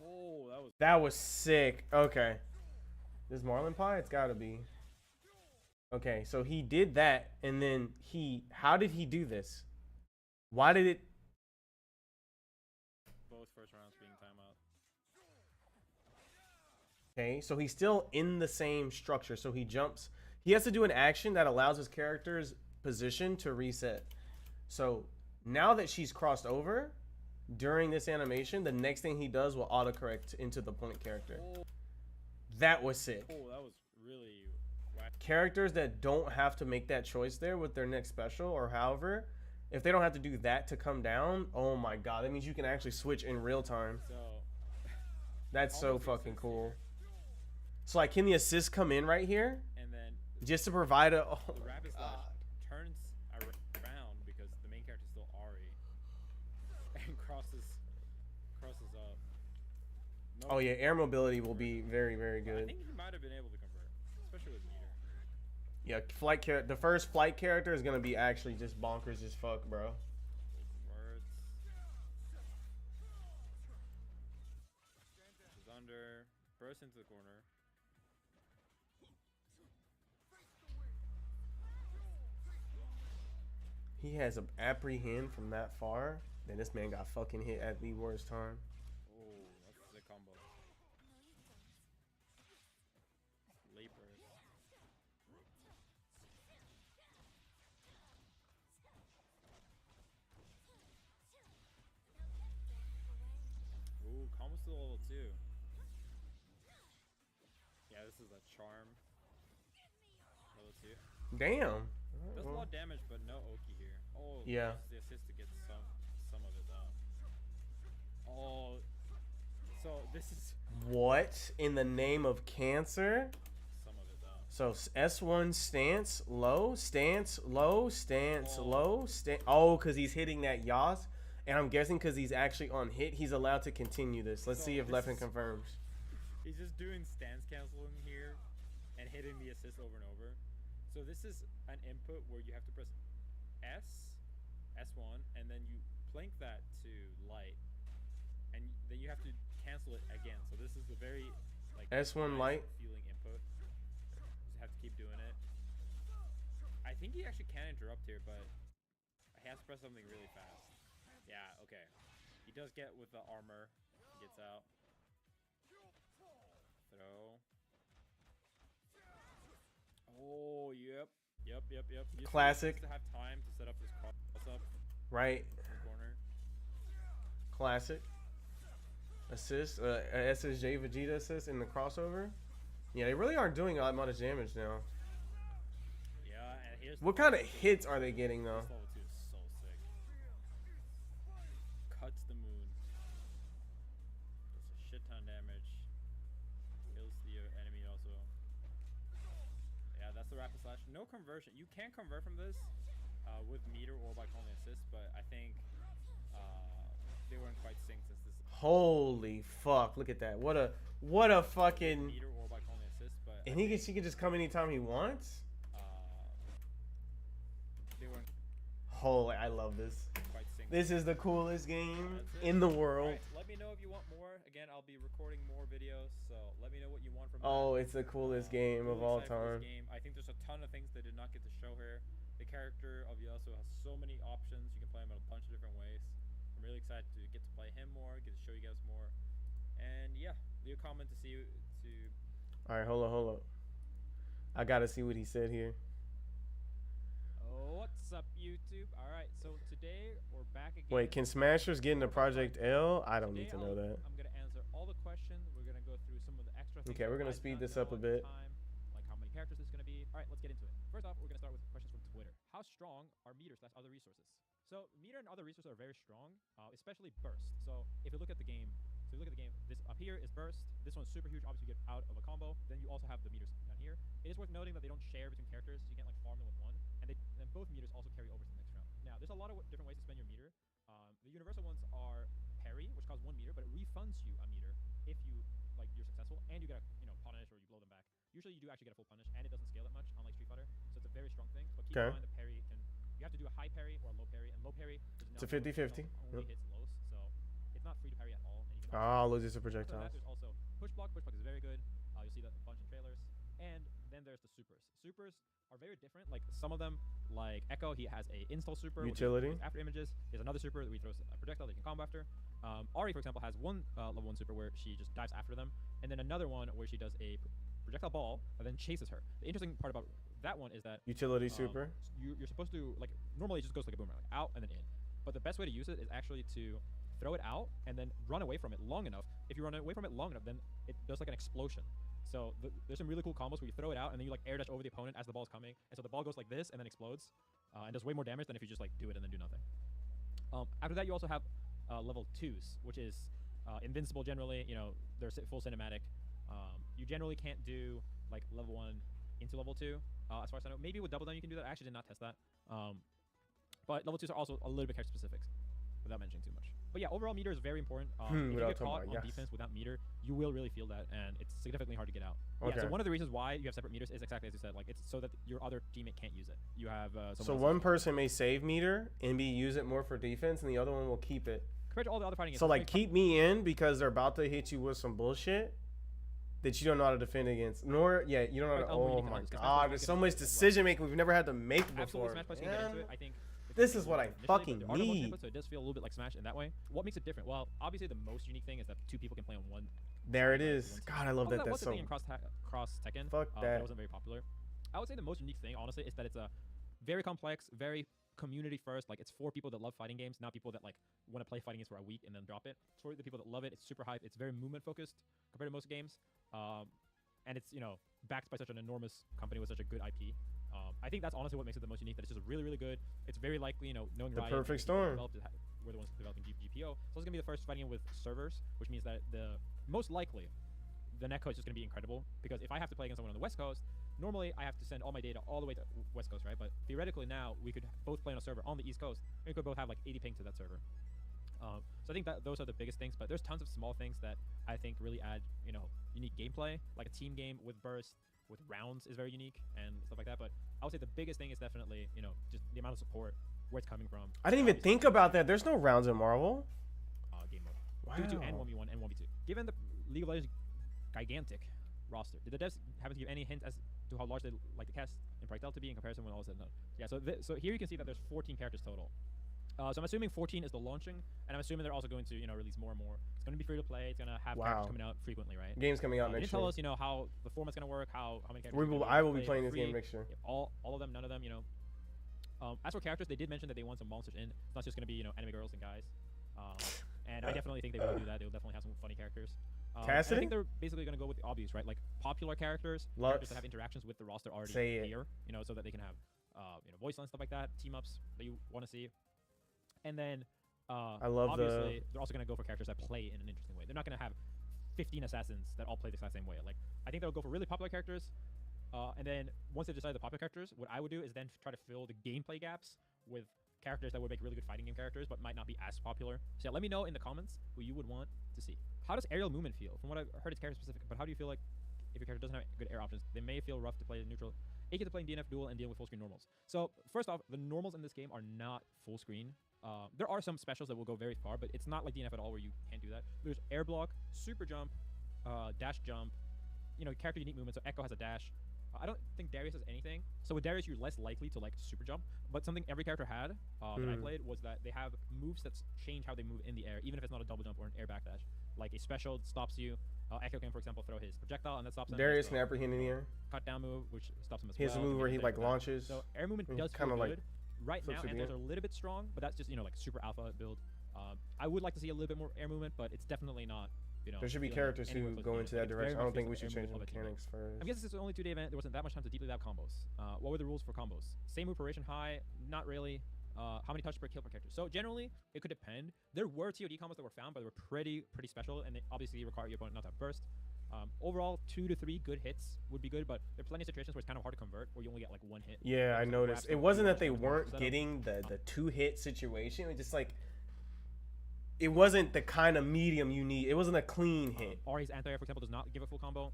Oh, that was. That was sick. Okay. This Marlin Pie? It's got to be. Okay, so he did that, and then how did he do this? Why did it? Both first rounds being timeout. Okay, so he's still in the same structure. So he jumps. He has to do an action that allows his character's position to reset. So now that she's crossed over, during this animation, the next thing he does will autocorrect into the point character. Oh, That was sick. that was really whack. Characters that don't have to make that choice there with their next special or however, if they don't have to do that to come down, oh my god, that means you can actually switch in real time. So That's so almost fucking assist cool. here. So like, can the assist come in right here And then just to provide a? Oh the my rapid slash god. turns around because the main character is still Ari and crosses up. No, Oh yeah, air mobility will be very very I good. think he might have been able to convert, especially with meter. Yeah, the first flight character is gonna be actually just bonkers as fuck, bro. Converts. Is under. Burst into the corner. He has a apprehend from that far. Then this man got fucking hit at the worst time. Oh, that's the combo. Late burst. Ooh, combo still level 2. Yeah, this is a charm. Level 2. Damn. Does a lot of damage, but no Oki here. Oh, Yeah. uses the assist to get some of it though. Oh, so this is What in the name of cancer? some of it though. So S1 stance low, stance low, stance Oh. low, Oh, because he's hitting that Yas. And I'm guessing because he's actually on hit, he's allowed to continue this. Let's So see if this Leffen is- confirms. He's just doing stance canceling here and hitting the assist over and over. So this is an input where you have to press S1, and then you plank that to light, and then you have to cancel it again. So this is a very like S1 nice light. feeling input. Just have to keep doing it. I think he actually can interrupt here, but he has to press something really fast. Yeah, okay. He does get with the armor. He gets out. Throw. Oh, yep. You Classic. still have to have time to set up this cross up Right. in the corner. Classic. Assist. SSJ Vegeta assist in the crossover. Yeah, they really aren't doing that much damage now. Yeah, and here's What kind of hits are they getting though? This level 2 is so sick. Cuts the moon. Does a shit ton damage. Kills the enemy also. Yeah, that's the rapid slash. No conversion. You can convert from this with meter or by calling assist, but I think they weren't quite synced since this. Holy fuck! Look at that. What a fucking. Meter or by calling assist, but And he can just come anytime he wants. they weren't Holy, I love this. quite synced. This is the coolest game That's it. in the world. Alright, let me know if you want more. Again, I'll be recording more videos, so let me know what you want from Oh, that. it's the coolest game of Really all excited for time. this game. I think there's a ton of things they did not get to show here. The character of Yasuo has so many options. You can play him in a bunch of different ways. I'm really excited to get to play him more, get to show you guys more. And yeah, leave a comment to see to All right, hold up. I gotta see what he said here. What's up, YouTube? All right, so today we're back again. Wait, can Smashers get into Project L? I don't need to know that. I'm gonna answer all the questions. We're gonna go through some of the extra things. Okay, we're gonna speed this up a bit. Like how many characters this is gonna be. All right, let's get into it. First off, we're gonna start with questions from Twitter. How strong are meter/other resources? So meter and other resources are very strong, especially burst. So if you look at the game, this up here is burst. This one's super huge. Obviously, you get out of a combo. Then you also have the meters down here. It is worth noting that they don't share between characters, so you can't like farm them with one. And both meters also carry over to the next round. Now, there's a lot of different ways to spend your meter. The universal ones are parry, which costs 1 meter, but it refunds you a meter if you're successful, and you get a punish or you blow them back. Usually, you do actually get a full punish, and it doesn't scale that much, unlike Street Fighter. So it's a very strong thing. But keep in mind the parry you have to do a high parry or a low parry, and low parry is it's a 50-50. Only hits lows, so it's not free to parry at all. And you can loses a projectile. There's also push block. Push block is very good. You'll see that a bunch in trailers. And then there's the supers. Supers are very different. Like some of them, like Echo, he has a install super. Utility. After images. There's another super that we throw a projectile that you can combo after. Ari, for example, has one level 1 super where she just dives after them. And then another one where she does a projectile ball and then chases her. The interesting part about that one is that utility super. You're supposed to, like, normally it just goes like a boomerang, like out and then in. But the best way to use it is actually to throw it out and then run away from it long enough. If you run away from it long enough, then it does like an explosion. So there's some really cool combos where you throw it out and then you like air dash over the opponent as the ball's coming. And so the ball goes like this and then explodes. And does way more damage than if you just like do it and then do nothing. After that, you also have level 2s, which is invincible generally. They're full cinematic. You generally can't do like level 1 into level 2. As far as I know, maybe with double down you can do that. I actually did not test that. But level 2s are also a little bit character specific, without mentioning too much. But yeah, overall meter is very important. If you get caught on defense without meter, you will really feel that, and it's significantly hard to get out. Okay. Yeah, so one of the reasons why you have separate meters is exactly as you said. Like it's so that your other teammate can't use it. You have so one person may save meter and use it more for defense, and the other one will keep it. Compared to all the other fighting games. So like keep me in because they're about to hit you with some bullshit that you don't know how to defend against. Nor you don't know. Oh my god, there's so much decision making we've never had to make before. Smash can get into it. I think. This is what I fucking need. Input, so it does feel a little bit like Smash in that way. What makes it different? Well, obviously the most unique thing is that 2 people can play on one. There it is. God, I love that. That's so. Thing in cross Tekken. Fuck that. That wasn't very popular. I would say the most unique thing, honestly, is that it's a very complex, very community first. Like it's for people that love fighting games, not people that like want to play fighting games for a week and then drop it. It's for the people that love it. It's super hype. It's very movement focused compared to most games. And it's backed by such an enormous company with such a good IP. I think that's honestly what makes it the most unique. That it's just really, really good. It's very likely, knowing the Riot, perfect storm. We're the ones developing GPO. So it's gonna be the first fighting game with servers, which means that most likely the netcode is just gonna be incredible. Because if I have to play against someone on the West Coast, normally I have to send all my data all the way to West Coast, right? But theoretically now we could both play on a server on the East Coast, and we could both have like 80 ping to that server. So I think that those are the biggest things. But there's tons of small things that I think really add, unique gameplay, like a team game with burst. With rounds is very unique and stuff like that, but I would say the biggest thing is definitely just the amount of support, where it's coming from. I didn't even think about that. There's no rounds in Marvel. Game mode. Wow. 2v2 and 1v1 and 1v2. Given the League of Legends gigantic roster, did the devs happen to give any hint as to how large they like the cast in Projectile to be in comparison when all is said and done? Yeah, so here you can see that there's 14 characters total. So I'm assuming 14 is the launching, and I'm assuming they're also going to release more and more. It's going to be free to play. It's going to have characters coming out frequently, right? Games coming out next year. Tell us, how the format's going to work, how many characters. I will be playing this game next year. Yep, all of them, none of them. As for characters, they did mention that they want some monsters in. It's not just going to be anime girls and guys. And I definitely think they will do that. They'll definitely have some funny characters. Cassidy? I think they're basically going to go with the obvious, right? Like popular characters that have interactions with the roster already here, so that they can have voice lines, stuff like that, team ups that you want to see. And then, I love obviously, they're also going to go for characters that play in an interesting way. They're not going to have 15 assassins that all play the exact same way. Like, I think they'll go for really popular characters. And then, once they decide the popular characters, what I would do is then try to fill the gameplay gaps with characters that would make really good fighting game characters, but might not be as popular. So yeah, let me know in the comments who you would want to see. How does aerial movement feel? From what I've heard, it's character specific, but how do you feel like if your character doesn't have good air options? They may feel rough to play neutral. AK to play in DNF duel and deal with full screen normals. So, first off, the normals in this game are not full screen. There are some specials that will go very far, but it's not like DNF at all where you can't do that. There's air block, super jump, dash jump, character unique movement. So Echo has a dash. I don't think Darius has anything. So with Darius, you're less likely to like super jump. But something every character had that I played was that they have moves that change how they move in the air, even if it's not a double jump or an air backdash. Like a special stops you. Echo can, for example, throw his projectile and that stops him. Darius can apprehend in the air. Cut down move, which stops him as He well. has a move where he like launches. So air movement and does kinda feel like good. Right now, flips through the anthers air. are a little bit strong, but that's just like super alpha build. I would like to see a little bit more air movement, but it's definitely not. There should be feeling characters anywhere who close go to into it. that It's very direction. I don't much think we feels should like change air the movement of a teammate. mechanics first. I'm guessing this is only 2-day event. There wasn't that much time to deeply dive combos. What were the rules for combos? Same move duration high, not really. How many touches per kill per character? So generally, it could depend. There were TOD combos that were found, but they were pretty special, and they obviously require your opponent not to have burst. Overall, 2 to 3 good hits would be good, but there are plenty of situations where it's kind of hard to convert, where you only get like 1 hit. Yeah, I Like, noticed. grab It someone, wasn't you that they just have to weren't setup. getting the 2-hit situation. It just like it wasn't the kind of medium you need. It wasn't a clean hit. Ari's anti-air, for example, does not give a full combo.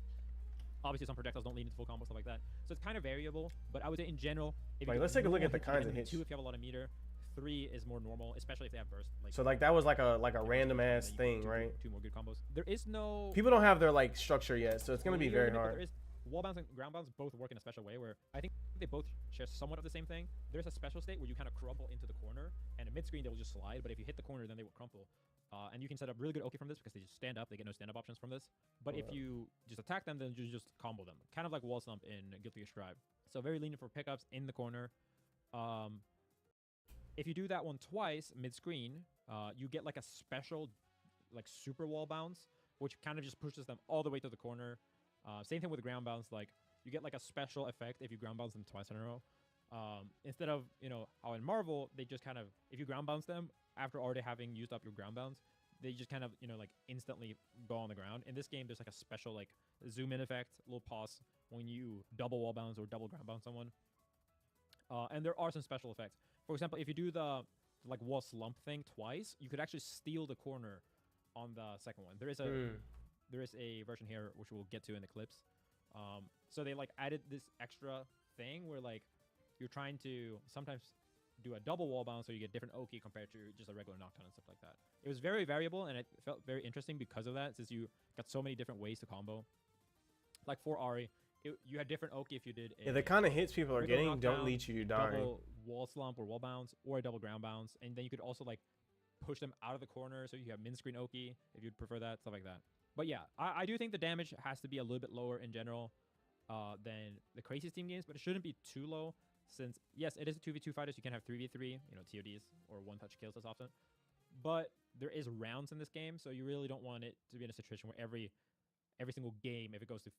Obviously, some projectiles don't lead into full combo, stuff like that. So it's kind of variable, but I would say in general, if Like, you let's get take a look normal at the hits, kinds of maybe hits. 2 if you have a lot of meter. 3 is more normal, especially if they have burst. Like, So like that was like a random and ass then you thing, get right? 2 more good combos. There is no People don't have their like structure yet, so it's gonna be clear very limit, but hard. There is wall bounce and ground bounce both work in a special way where I think they both share somewhat of the same thing. There's a special state where you kind of crumple into the corner, and in mid screen they will just slide, but if you hit the corner, then they will crumple. And you can set up really good Oki from this because they just stand up. They get no stand-up options from this. But if you just attack them, then you just combo them. Kind of like wall slump in Guilty Gear Strive. So very lenient for pickups in the corner. If you do that one twice mid-screen, you get like a special like super wall bounce, which kind of just pushes them all the way to the corner. Same thing with ground bounce. Like you get like a special effect if you ground bounce them twice in a row. Instead of, how in Marvel, they just kind of, if you ground bounce them, after already having used up your ground bounce, they just kind of, like instantly go on the ground. In this game, there's like a special like zoom in effect, little pause when you double wall bounce or double ground bounce someone. And there are some special effects. For example, if you do the like wall slump thing twice, you could actually steal the corner on the second one. There is a version here which we'll get to in the clips. So they like added this extra thing where like you're trying to sometimes do a double wall bounce so you get different Oki compared to just a regular knockdown and stuff like that. It was very variable and it felt very interesting because of that, since you got so many different ways to combo. Like for Ari, you had different Oki if you did a The kind of hits people are regular getting don't knockdown, lead you to dying. double wall slump or wall bounce, or a double ground bounce, and then you could also like push them out of the corner so you have min screen Oki if you'd prefer that, stuff like that. But yeah, I do think the damage has to be a little bit lower in general than the craziest team games, but it shouldn't be too low, since yes, it is a 2v2 fight, so you can have 3v3, TODs or one touch kills as often. But there is rounds in this game, so you really don't want it to be in a situation where every single game, if it goes to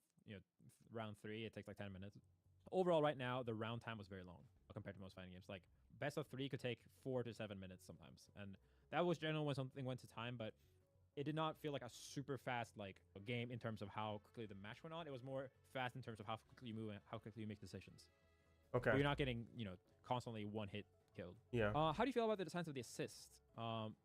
round 3, it takes like 10 minutes. Overall, right now, the round time was very long compared to most fighting games. Like best of 3 could take 4 to 7 minutes sometimes, and that was general when something went to time. But it did not feel like a super fast like a game in terms of how quickly the match went on. It was more fast in terms of how quickly you move and how quickly you make decisions. Okay. But you're not getting constantly one hit killed. Yeah. How do you feel about the designs of the assists?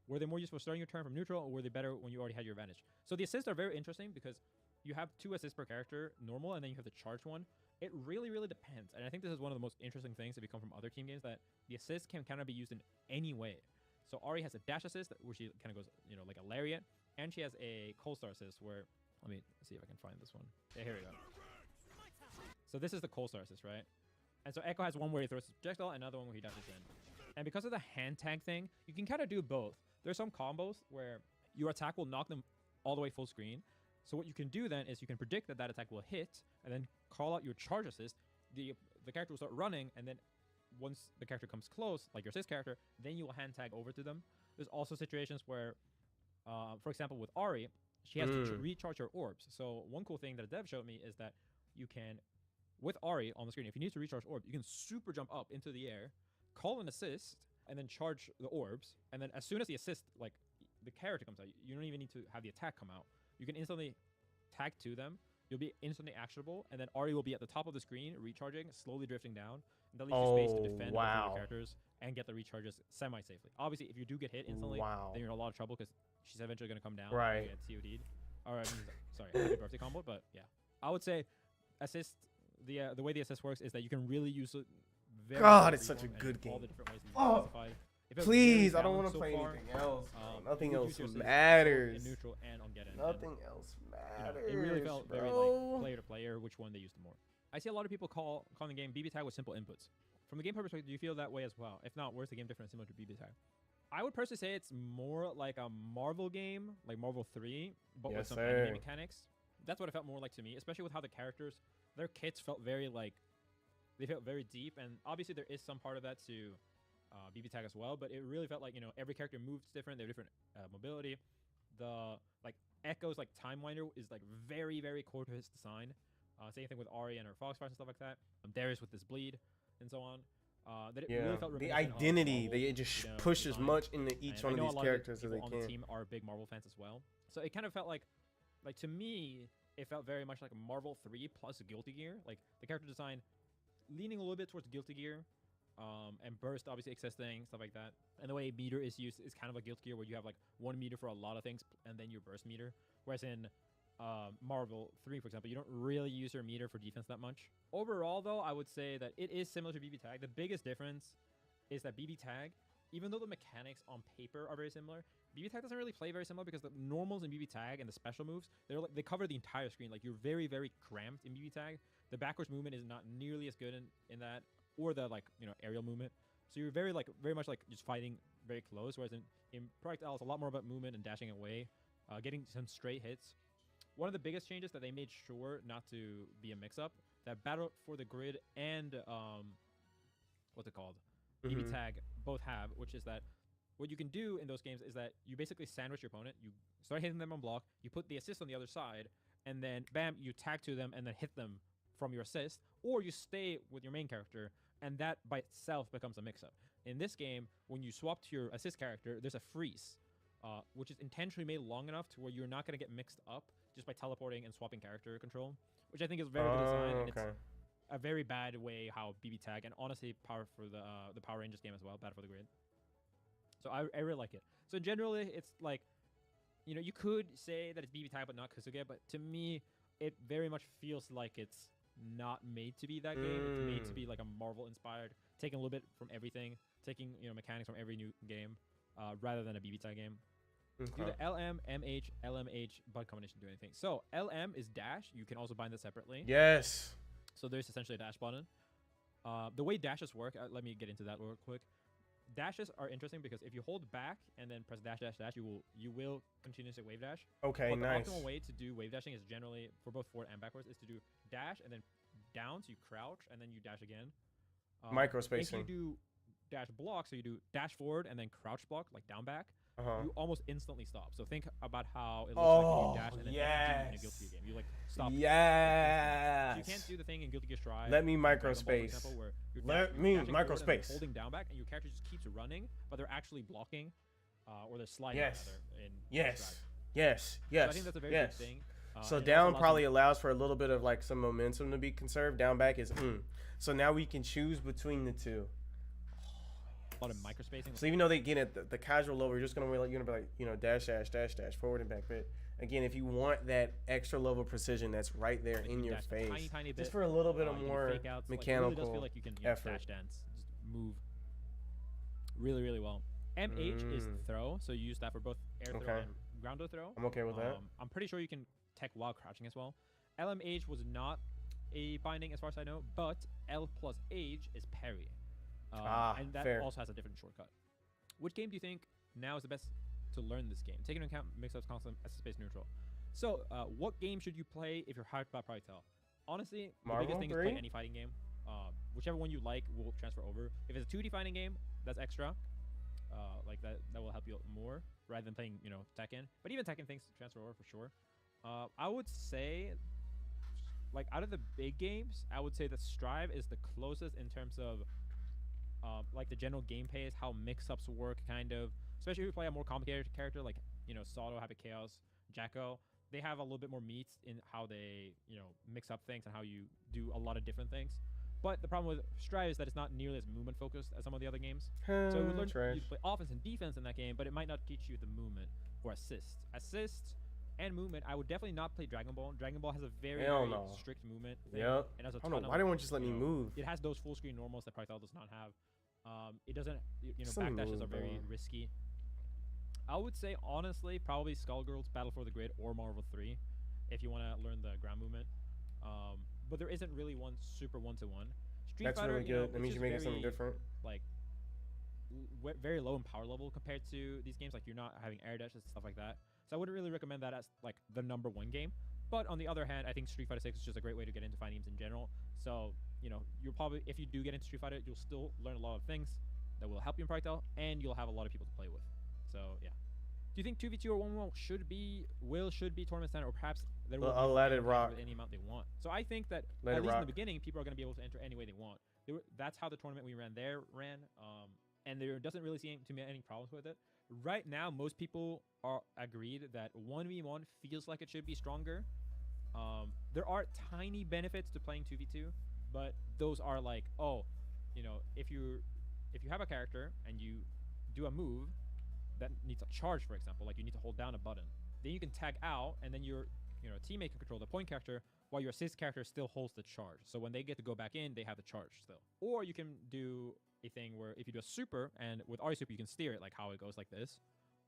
Were they more useful starting your turn from neutral, or were they better when you already had your advantage? So the assists are very interesting because you have 2 assists per character, normal, and then you have the charged one. It really, really depends. And I think this is one of the most interesting things that come from other team games, that the assist can kind of be used in any way. So Ari has a dash assist, where she kind of goes, like a lariat. And she has a cold star assist where, let me see if I can find this one. Yeah, here we go. So this is the cold star assist, right? And so Echo has one where he throws his projectile, and another one where he dashes in. And because of the hand tag thing, you can kind of do both. There's some combos where your attack will knock them all the way full screen. So what you can do then is you can predict that attack will hit, and then call out your charge assist. The character will start running, and then once the character comes close, like your assist character, then you will hand tag over to them. There's also situations where, for example, with Ari, she has to recharge her orbs. So one cool thing that a dev showed me is that you can, with Ari on the screen, if you need to recharge orbs, you can super jump up into the air, call an assist, and then charge the orbs. And then as soon as the assist, like the character comes out, you don't even need to have the attack come out. You can instantly tag to them. You'll be instantly actionable, and then Ari will be at the top of the screen, recharging, slowly drifting down. And that leaves you space to defend over your characters and get the recharges semi-safely. Obviously, if you do get hit instantly, then you're in a lot of trouble because she's eventually going to come down and get COD'd. Or, sorry, happy birthday combo, but yeah. I would say assist, the way the assist works is that you can really use it very God, it's such a good all game. the different ways that you can specify. If it's Please, very I don't want to balanced so play far, anything else. Nothing you would else use your assist matters. in neutral and on get in. Nothing else matters. It really felt very bro. like player to player which one they used more. I see a lot of people calling the game BB Tag with simple inputs. From the gameplay perspective, do you feel that way as well? If not, where's the game different and similar to BB Tag? I would personally say it's more like a Marvel game, like Marvel 3, but with Yes, some sir. anime mechanics. That's what it felt more like to me, especially with how the characters, their kits felt very like, they felt very deep, and obviously there is some part of that to BB Tag as well, but it really felt like, you know, every character moves different, they have different mobility. The, like, Echo's, like, Timewinder is, like, very, very core to his design. Same thing with Ari and her Foxfire and stuff like that. Darius with this bleed, and so on. That it really felt the reminiscent of identity, Marvel, they just you know, push as design. much into each And one I of know these a lot characters of as the they people on the can. team are big Marvel fans as well. So it kind of felt like to me, it felt very much like a Marvel 3 plus Guilty Gear. Like, the character design leaning a little bit towards Guilty Gear, and burst obviously existing, stuff like that. And the way meter is used is kind of a Guilty Gear, where you have like 1 meter for a lot of things, and then your burst meter. Whereas in Marvel 3, for example, you don't really use your meter for defense that much. Overall, though, I would say that it is similar to BB Tag. The biggest difference is that BB Tag, even though the mechanics on paper are very similar, BB Tag doesn't really play very similar, because the normals in BB Tag and the special moves, they cover the entire screen. Like, you're very, very cramped in BB Tag. The backwards movement is not nearly as good in that, or the, like, you know, aerial movement. So you're very much like just fighting very close. Whereas in Project L, it's a lot more about movement and dashing away, getting some straight hits. One of the biggest changes that they made sure not to be a mix-up, that Battle for the Grid and what's it called, BB Tag both have, which is that what you can do in those games is that you basically sandwich your opponent. You start hitting them on block, you put the assist on the other side, and then bam, you tag to them and then hit them from your assist, or you stay with your main character, and that by itself becomes a mix-up. In this game, when you swap to your assist character, there's a freeze, which is intentionally made long enough to where you're not going to get mixed up just by teleporting and swapping character control, which I think is very good design, and it's a very bad way how BB Tag, and honestly power for the Power Rangers game as well, Battle for the Grid. So I really like it. So generally, it's like, you know, you could say that it's BB Tag but not Kusuge, but to me, it very much feels like it's not made to be that game. It's made to be like a Marvel-inspired, taking a little bit from everything, taking, you know, mechanics from every new game, rather than a BB Tag game. Do the LM, MH, LMH bud combination do anything? So LM is dash. You can also bind that separately. Yes. So there's essentially a dash button. The way dashes work, let me get into that real quick. Dashes are interesting because if you hold back and then press dash dash dash, you will continuously wave dash. Okay, but nice. The optimal way to do wave dashing is generally, for both forward and backwards, is to do dash and then down, so you crouch and then you dash again. Micro If spacing. you do dash block, so you do dash forward and then crouch block, like down back, you almost instantly stop. So think about how it looks like when you dash and then execute in a Guilty Gear game. You like stop. Yes. So you can't do the thing in Guilty Gear Strive. Let me in micro Dragon Ball, for space. example, where you're Let you're me dashing micro forward and space. holding down back, and your character just keeps running, but they're actually blocking, or they're sliding. Yes. Rather, in Yes. Strive. Yes. So Yes. I think that's a very yes. good thing. So and it also down allows probably them- allows for a little bit of like some momentum to be conserved. Down back is So now we can choose between the two. a lot of microspacing. So even though they get at the casual level, you're just gonna be like, you know, dash dash dash dash forward and back. But again, if you want that extra level of precision, that's right there Like, in you your dash a face. tiny bit, Just for a little bit of you can more fake outs, like, it mechanical really does feel like you can effort. dash dance, just move really, really well. MH is throw, so you use that for both air throw and grounder throw. I'm okay with that. I'm pretty sure you can tech while crouching as well. LMH was not a binding as far as I know, but L plus H is parry. And that fair. also has a different shortcut. Which game do you think now is the best to learn this game? Taking into account mix-ups, constant, space neutral. So, what game should you play if you're hyped about Project L? Honestly, the Marvel biggest thing 3? is play any fighting game. Whichever one you like will transfer over. If it's a 2D fighting game, that's extra. Like that will help you more rather than playing, you know, Tekken. But even Tekken things transfer over for sure. I would say, like, out of the big games, I would say that Strive is the closest in terms of like the general game pace, how mix-ups work, kind of. Especially if you play a more complicated character like, you know, Sato, Habit Chaos, Jacko. They have a little bit more meat in how they, you know, mix up things and how you do a lot of different things. But the problem with Strive is that it's not nearly as movement focused as some of the other games. So it would learn you play offense and defense in that game, but it might not teach you the movement or assist. Assist and movement, I would definitely not play Dragon Ball. Dragon Ball has a very, very strict movement thing. Yep. It has a I don't ton know. of, Why didn't one just let me you know, move? It has those full screen normals that Project L does not have. It doesn't, you know, Some backdashes move, are very bro. risky. I would say, honestly, probably Skullgirls, Battle for the Grid, or Marvel 3, if you want to learn the ground movement. but there isn't really one super one-to-one. Street That's Fighter, really you know, good. That it's means just you're making something very, different. like very low in power level compared to these games. Like you're not having air dashes and stuff like that. So I wouldn't really recommend that as like the #1 game. But on the other hand, I think Street Fighter 6 is just a great way to get into fighting games in general. So you know, you'll probably, if you do get into Street Fighter, you'll still learn a lot of things that will help you in Projectile, and you'll have a lot of people to play with. So yeah. Do you think 2v2 or 1v1 should be tournament standard, or perhaps there will I'll be let it anyone rock. with any amount they want? So I think that Let at it least in rock. the beginning, people are going to be able to enter any way they want. That's how the tournament we ran there ran, and there doesn't really seem to be any problems with it. Right now, most people are agreed that 1v1 feels like it should be stronger. There are tiny benefits to playing 2v2, but those are like, oh, you know, if you have a character and you do a move that needs a charge, for example, like you need to hold down a button, then you can tag out, and then your teammate can control the point character while your assist character still holds the charge. So when they get to go back in, they have the charge still. Or you can do a thing where if you do a super, and with RE super you can steer it like how it goes like this.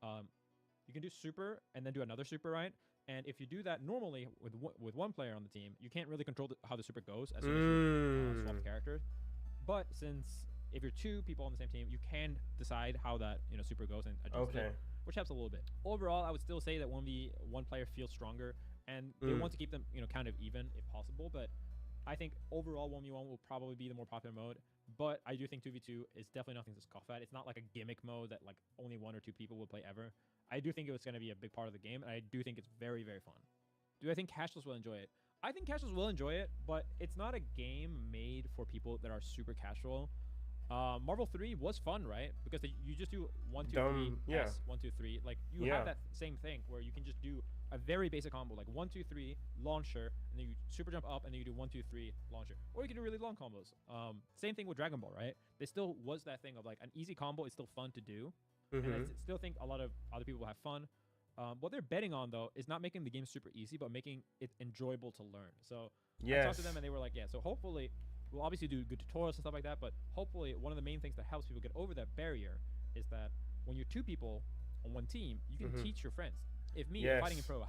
You can do super and then do another super, right? And if you do that normally with one player on the team, you can't really control how the super goes as soon as you swap characters. But since if you're two people on the same team, you can decide how that super goes and adjust it, which helps a little bit. Overall, I would still say that 1v1 player feels stronger, and they want to keep them kind of even if possible. But I think overall 1v1 will probably be the more popular mode. But I do think 2v2 is definitely nothing to scoff at. It's not like a gimmick mode that like only 1 or 2 people will play ever. I do think it was going to be a big part of the game, and I do think it's very, very fun. Do I think casuals will enjoy it? I think casuals will enjoy it, but it's not a game made for people that are super casual. Marvel 3 was fun, right? Because you just do 1, 2, 3, yeah. S, 1, 2, 3. Like you have that same thing where you can just do a very basic combo, like 1, 2, 3 launcher, and then you super jump up, and then you do 1, 2, 3 launcher, or you can do really long combos. Same thing with Dragon Ball, right? There still was that thing of like an easy combo is still fun to do, and I still think a lot of other people will have fun. What they're betting on though is not making the game super easy, but making it enjoyable to learn. So I talked to them, and they were like, yeah. So hopefully, we'll obviously do good tutorials and stuff like that, but hopefully one of the main things that helps people get over that barrier is that when you're 2 people on one team, you can teach your friends. If me, fighting in pro,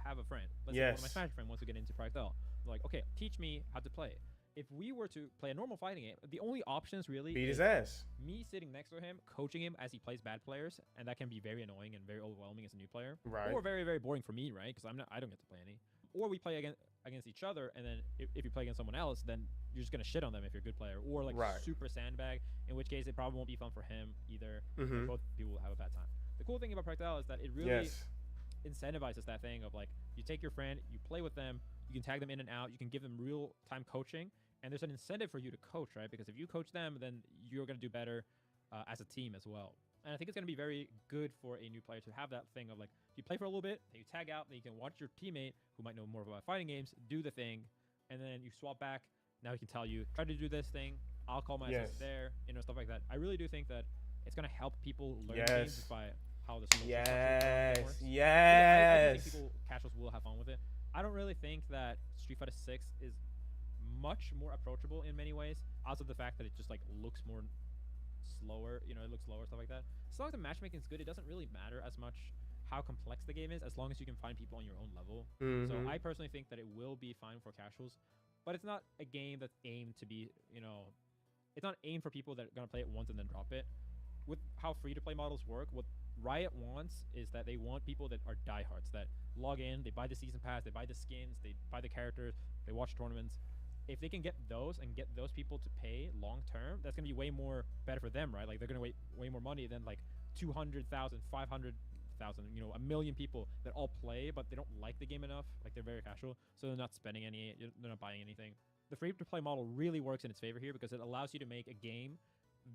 have a friend, let's say one of my Smash friends wants to get into Projectile, they're like, okay, teach me how to play. If we were to play a normal fighting game, the only options really beat his is ass. me sitting next to him, coaching him as he plays bad players, and that can be very annoying and very overwhelming as a new player. Right. Or very, very boring for me, right? Because I don't get to play any. Or we play against each other, and then if you play against someone else, then you're just gonna shit on them if you're a good player, or like super sandbag. In which case, it probably won't be fun for him either. Both people will have a bad time. The cool thing about Projectile is that it really incentivizes that thing of like, you take your friend, you play with them, you can tag them in and out, you can give them real time coaching, and there's an incentive for you to coach, right? Because if you coach them, then you're gonna do better as a team as well. And I think it's gonna be very good for a new player to have that thing of like, you play for a little bit, then you tag out, then you can watch your teammate who might know more about fighting games do the thing, and then you swap back. Now he can tell you, try to do this thing, I'll call my assist there, stuff like that. I really do think that it's gonna help people learn games just by how the social structure works. I do think people, casuals, will have fun with it. I don't really think that Street Fighter 6 is much more approachable in many ways, outside of the fact that it just like looks more slower, it looks slower, stuff like that. As long as the matchmaking is good, it doesn't really matter as much how complex the game is, as long as you can find people on your own level. So I personally think that it will be fine for casuals, but it's not a game that's aimed to be, it's not aimed for people that are gonna play it once and then drop it. With how free-to-play models work, what Riot wants is that they want people that are diehards, that log in, they buy the season pass, they buy the skins, they buy the characters, they watch tournaments. If they can get those and get those people to pay long term, that's gonna be way more better for them, right? Like they're gonna way more money than like 200,000, 500,000, 1 million people that all play, but they don't like the game enough. Like they're very casual, so they're not spending they're not buying anything. The free-to-play model really works in its favor here because it allows you to make a game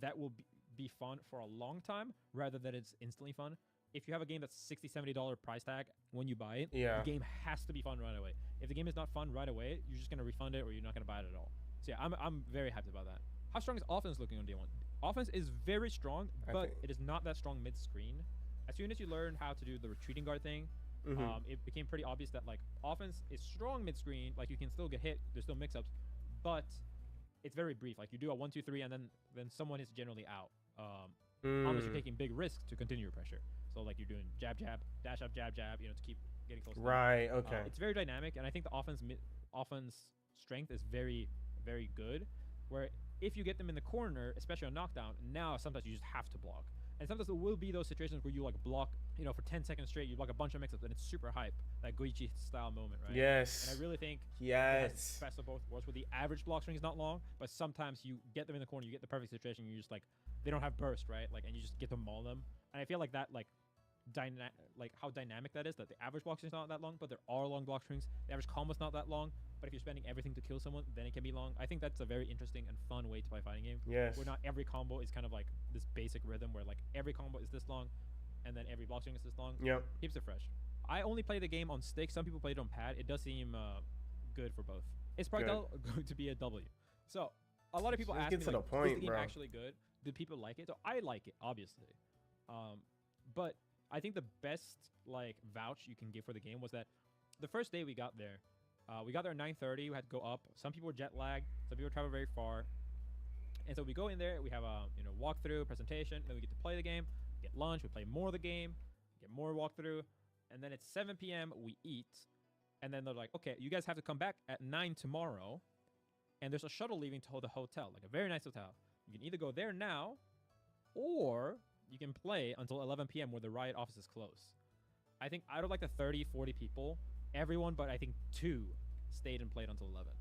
that will be fun for a long time rather than it's instantly fun. If you have a game that's $60, $70 price tag when you buy it, the game has to be fun right away. If the game is not fun right away, you're just gonna refund it or you're not gonna buy it at all. So yeah, I'm very hyped about that. How strong is offense looking on day 1? Offense is very strong, but it is not that strong mid-screen. As soon as you learn how to do the retreating guard thing, it became pretty obvious that like offense is strong mid-screen. Like you can still get hit, there's still mix-ups, but it's very brief. Like you do a 1, 2, 3, and then someone is generally out. Unless you're taking big risks to continue your pressure. So like you're doing jab, jab, dash up, jab, jab, to keep getting close. Right. Okay. It's very dynamic, and I think the offense strength is very, very good. Where if you get them in the corner, especially on knockdown, now sometimes you just have to block. And sometimes there will be those situations where you like block, you know, for 10 seconds straight, you block a bunch of mix-ups, and it's super hype, that Goichi style moment, right? Yes. And I really think it has Yes. the best of both worlds, where the average block string is not long, but sometimes you get them in the corner, you get the perfect situation, you're just like, they don't have burst, right? Like, and you just get to maul them. And I feel like that, like how dynamic that is, that the average block string is not that long, but there are long block strings. The average combo's not that long, but if you're spending everything to kill someone, then it can be long. I think that's a very interesting and fun way to play a fighting game. Yes. Where not every combo is kind of like this basic rhythm where like every combo is this long, and then every block string is this long. Yep. Keeps it fresh. I only play the game on stick. Some people play it on pad. It does seem good for both. It's probably going to be a W. So a lot of people Let's ask get me, to the like, point, is the game bro. actually good? Do people like it? So I like it, obviously. But I think the best like vouch you can give for the game was that the first day we got there at 9:30. We had to go up. Some people were jet lagged. Some people traveled very far. And so we go in there. We have a walkthrough presentation. Then we get to play the game. Get lunch. We play more of the game. Get more walkthrough. And then at 7 p.m. we eat. And then they're like, okay, you guys have to come back at 9 tomorrow. And there's a shuttle leaving to the hotel, like a very nice hotel. You can either go there now, or you can play until 11 p.m. where the riot office is closed. I think out of like the 30, 40 people, everyone but I think 2 stayed and played until 11.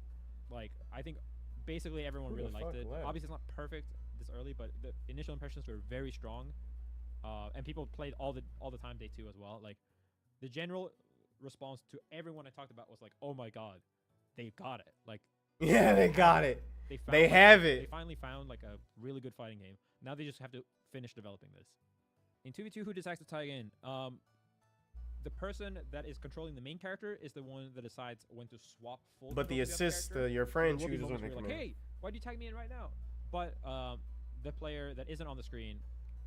Like, I think basically everyone Who the really liked fuck it. left? Obviously, it's not perfect this early, but the initial impressions were very strong. And people played all the time day 2 as well. Like, the general response to everyone I talked about was like, "Oh my god, they got it!" Like, Yeah, they got it. They like, have They it. finally found like a really good fighting game. Now they just have to finish developing this. In 2v2, who decides to tag in? The person that is controlling the main character is the one that decides when to swap full. But the control to other assist, character. your There friend will be chooses when moments they where come you're like, in. hey, why'd you tag me in right now? But the player that isn't on the screen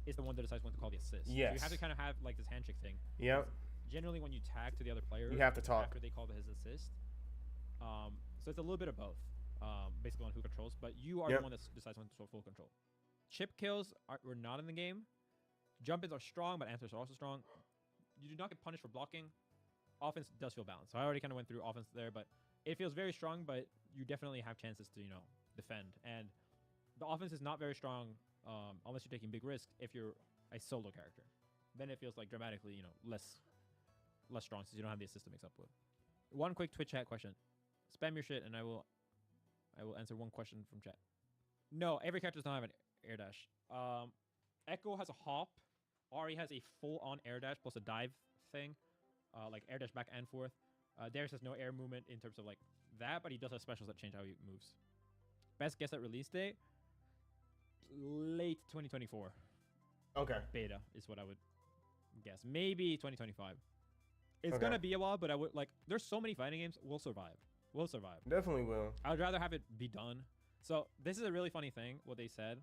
is the one that decides when to call the assist. So you have Yes. to kind of have like this handshake thing. Yep. Generally, when you tag to the other player, You have to talk. after they call his assist. So it's a little bit of both, basically on who controls. But you are Yep. the one that decides when to full control. Chip kills were not in the game. Jump-ins are strong, but answers are also strong. You do not get punished for blocking. Offense does feel balanced. So I already kind of went through offense there, but it feels very strong. But you definitely have chances to defend. And the offense is not very strong unless you're taking big risks. If you're a solo character, then it feels like dramatically less strong since you don't have the assist to mix up with. One quick Twitch chat question. Spam your shit and I will answer one question from chat. No, every character does not have an air dash. Echo has a hop. Ari has a full-on air dash plus a dive thing, like air dash back and forth. Darius has no air movement in terms of like that, but he does have specials that change how he moves. Best guess at release date? Late 2024. Okay. Beta is what I would guess. Maybe 2025. It's Okay. gonna be a while, but I would like. There's so many fighting games. We'll survive. We'll survive. Definitely will. I would rather have it be done. So this is a really funny thing. What they said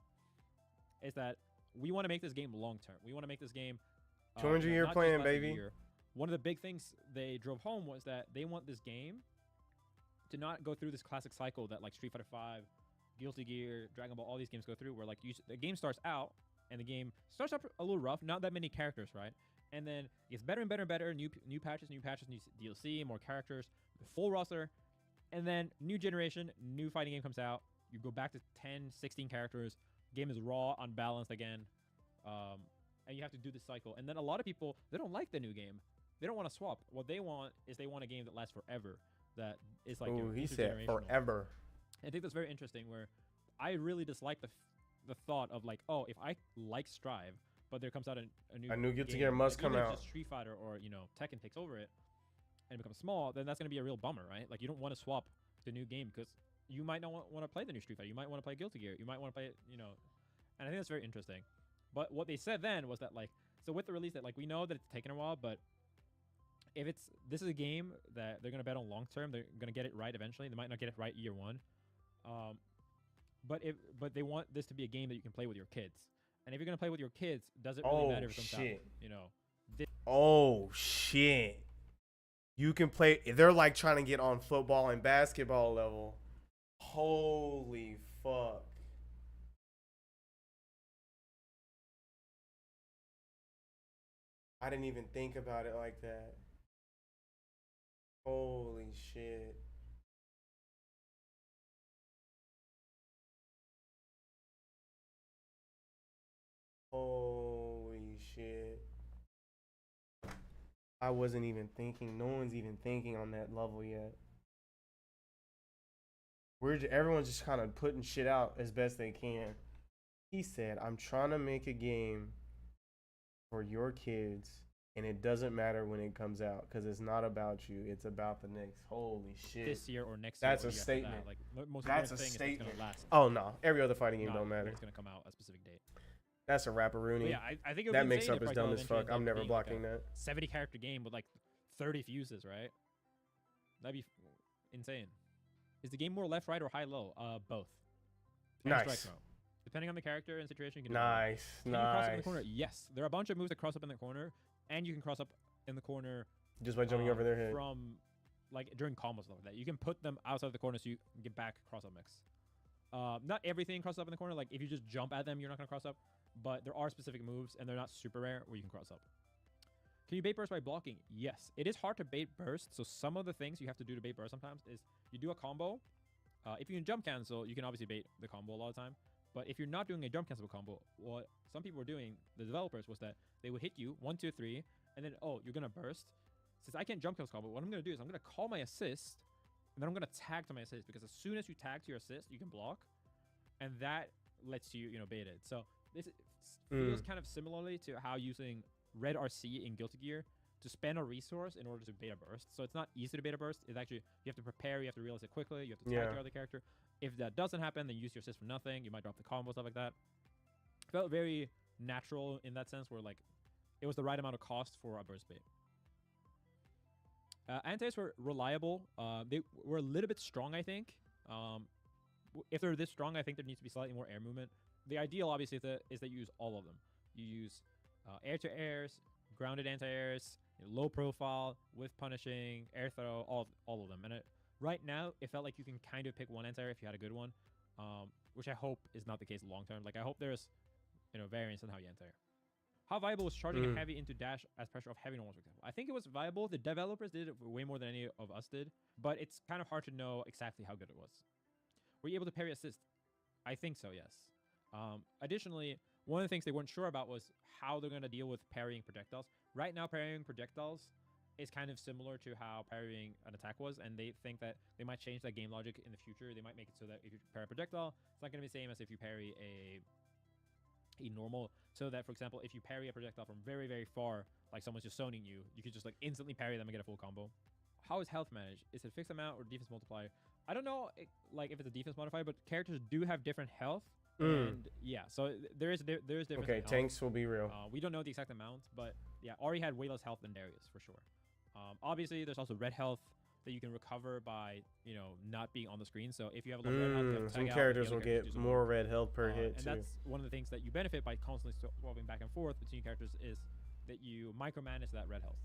is that we want to make this game long term. We want to make this game 200-year not just plan, last a baby. year. One of the big things they drove home was that they want this game to not go through this classic cycle that like Street Fighter V, Guilty Gear, Dragon Ball, all these games go through, where like the game starts out and the game starts up a little rough, not that many characters, right? And then it gets better and better and better. New patches, new DLC, more characters, full roster, and then new generation, new fighting game comes out. You go back to 10, 16 characters. Game is raw, unbalanced again, and you have to do this cycle. And then a lot of people, they don't like the new game. They don't want to swap. What they want is they want a game that lasts forever. That is like Ooh, he said intergenerational. forever. I think that's very interesting. Where I really dislike the thought of like, oh, if I like Strive, but there comes out a new Guilty game, Gear must like, come even if out. just Street Fighter or Tekken takes over it and it becomes small, then that's gonna be a real bummer, right? Like you don't want to swap the new game because you might not want to play the new Street Fighter. You might want to play Guilty Gear. You might want to play and I think that's very interesting. But what they said then was that like, so with the release that like we know that it's taken a while, but if this is a game that they're gonna bet on long term, they're gonna get it right eventually. They might not get it right year one, but they want this to be a game that you can play with your kids. And if you're gonna play with your kids, does it really matter if it comes out? Oh shit. You can play. They're like trying to get on football and basketball level. Holy fuck. I didn't even think about it like that. Holy shit. Holy shit. I wasn't even thinking. No one's even thinking on that level yet. Everyone's just kind of putting shit out as best they can. He said, I'm trying to make a game for your kids, and it doesn't matter when it comes out because it's not about you. It's about the next. Holy shit. This year or next That's year. a statement. Like, most That's a important thing is statement. that it's gonna last. Oh, no. Every other fighting game Not don't when matter. It's gonna come out a specific date. That's a rapper-rooney. But yeah, I think it would That be mix insane up if is dumb as Eventually fuck. ends I'm up never being like blocking a that. 70 character game with like 30 fuses, right? That'd be insane. Is the game more left, right, or high, low? Both. And Nice. strike mode. Depending on the character and situation, you can do both. Nice. Can you cross up in the Nice. corner? Yes. There are a bunch of moves that cross up in the corner, and you can cross up in the corner Just by jumping over their head. from like during combos stuff like that. You can put them outside the corner so you can get back cross up mix. Not everything crosses up in the corner. Like if you just jump at them, you're not gonna cross up. But there are specific moves, and they're not super rare where you can cross up. Can you bait burst by blocking? Yes. It is hard to bait burst. So some of the things you have to do to bait burst sometimes is you do a combo. If you can jump cancel, you can obviously bait the combo a lot of the time. But if you're not doing a jump cancel combo, what some people were doing, the developers, was that they would hit you 1, 2, 3, and then you're gonna burst. Since I can't jump cancel combo, what I'm gonna do is I'm gonna call my assist, and then I'm gonna tag to my assist because as soon as you tag to your assist, you can block, and that lets you bait it. So this feels kind of similarly to how using red RC in Guilty Gear to spend a resource in order to bait a burst. So it's not easy to bait a burst. It's actually, you have to prepare, you have to realize it quickly, you have to tag your other character. If that doesn't happen, then use your assist for nothing. You might drop the combo, stuff like that. Felt very natural in that sense, where like it was the right amount of cost for a burst bait. Antis were reliable. They were a little bit strong, I think. If they're this strong, I think there needs to be slightly more air movement. The ideal, obviously, is that you use all of them. You use air-to-airs, grounded anti-airs, low profile, with punishing, air throw, all of them. And right now, it felt like you can kind of pick one anti-air if you had a good one, which I hope is not the case long term. Like I hope there's variance in how you anti-air. How viable was charging a heavy into dash as pressure of heavy normals, for example? I think it was viable. The developers did it way more than any of us did, but it's kind of hard to know exactly how good it was. Were you able to parry assist? I think so, yes. Additionally, one of the things they weren't sure about was how they're going to deal with parrying projectiles. Right now, parrying projectiles is kind of similar to how parrying an attack was, and they think that they might change that game logic in the future. They might make it so that if you parry a projectile, it's not going to be the same as if you parry a normal, so that, for example, if you parry a projectile from very, very far, like someone's just zoning you, you could just like instantly parry them and get a full combo. How is health managed? Is it fixed amount or defense multiplier? I don't know like if it's a defense modifier, but characters do have different health. And yeah, so there is difference. Okay, in health. tanks will be real. We don't know the exact amount, but yeah, Ari had way less health than Darius for sure. Obviously, there's also red health that you can recover by not being on the screen. So if you have a low red health, you have to Some tag out, characters the will other characters get do some more work. red health per hit And too. that's one of the things that you benefit by constantly swapping back and forth between characters is that you micromanage that red health.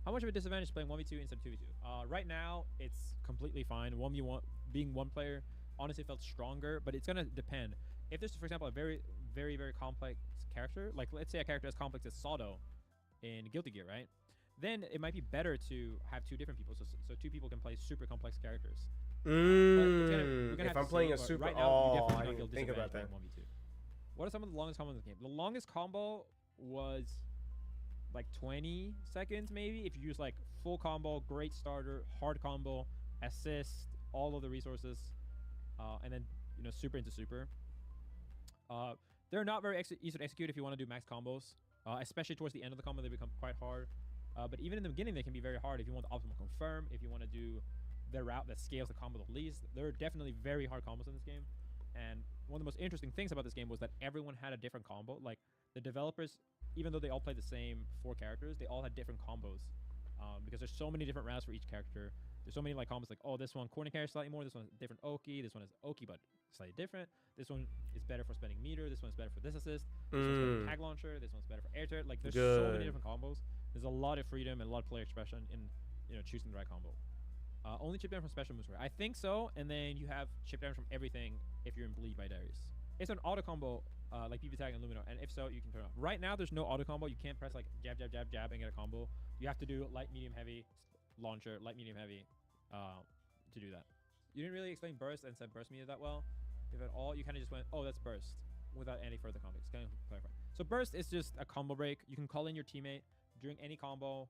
How much of a disadvantage playing 1v2 instead of 2v2? Right now, it's completely fine. 1v1, being one player, honestly felt stronger, but it's going to depend. If there's, for example, a very, very, very complex character, like let's say a character as complex as Sado in Guilty Gear, right? Then it might be better to have two different people, so two people can play super complex characters. If I'm playing a super, right now, you I definitely didn't feel think about that. disadvantaged playing 1v2. What are some of the longest combos in the game? The longest combo was like 20 seconds, maybe. If you use like full combo, great starter, hard combo, assist, all of the resources, and then super into super. They're not very easy to execute if you want to do max combos, especially towards the end of the combo. They become quite hard. But even in the beginning, they can be very hard if you want the optimal confirm, if you want to do the route that scales the combo the least. There are definitely very hard combos in this game. And one of the most interesting things about this game was that everyone had a different combo. Like, the developers, even though they all played the same 4 characters, they all had different combos. Because there's so many different routes for each character. There's so many like combos like, oh, this one corner carry slightly more, this one's different Oki, this one is Oki but slightly different. This one is better for spending meter, this one's better for this assist, this one's better for tag launcher, this one's better for air turret. Like, there's so many different combos. There's a lot of freedom and a lot of player expression in choosing the right combo. Only chip down from special moves, right? I think so, and then you have chip down from everything if you're in Bleed by Darius. It's an auto combo like BB Tag and Lumino, and if so, you can turn it off. Right now, there's no auto combo. You can't press like jab, jab, jab, jab and get a combo. You have to do light, medium, heavy, launcher, light, medium, heavy to do that. You didn't really explain burst and said burst meter that well. If at all, you kind of just went, oh, that's burst. without any further context. Can you clarify? So burst is just a combo break. You can call in your teammate during any combo,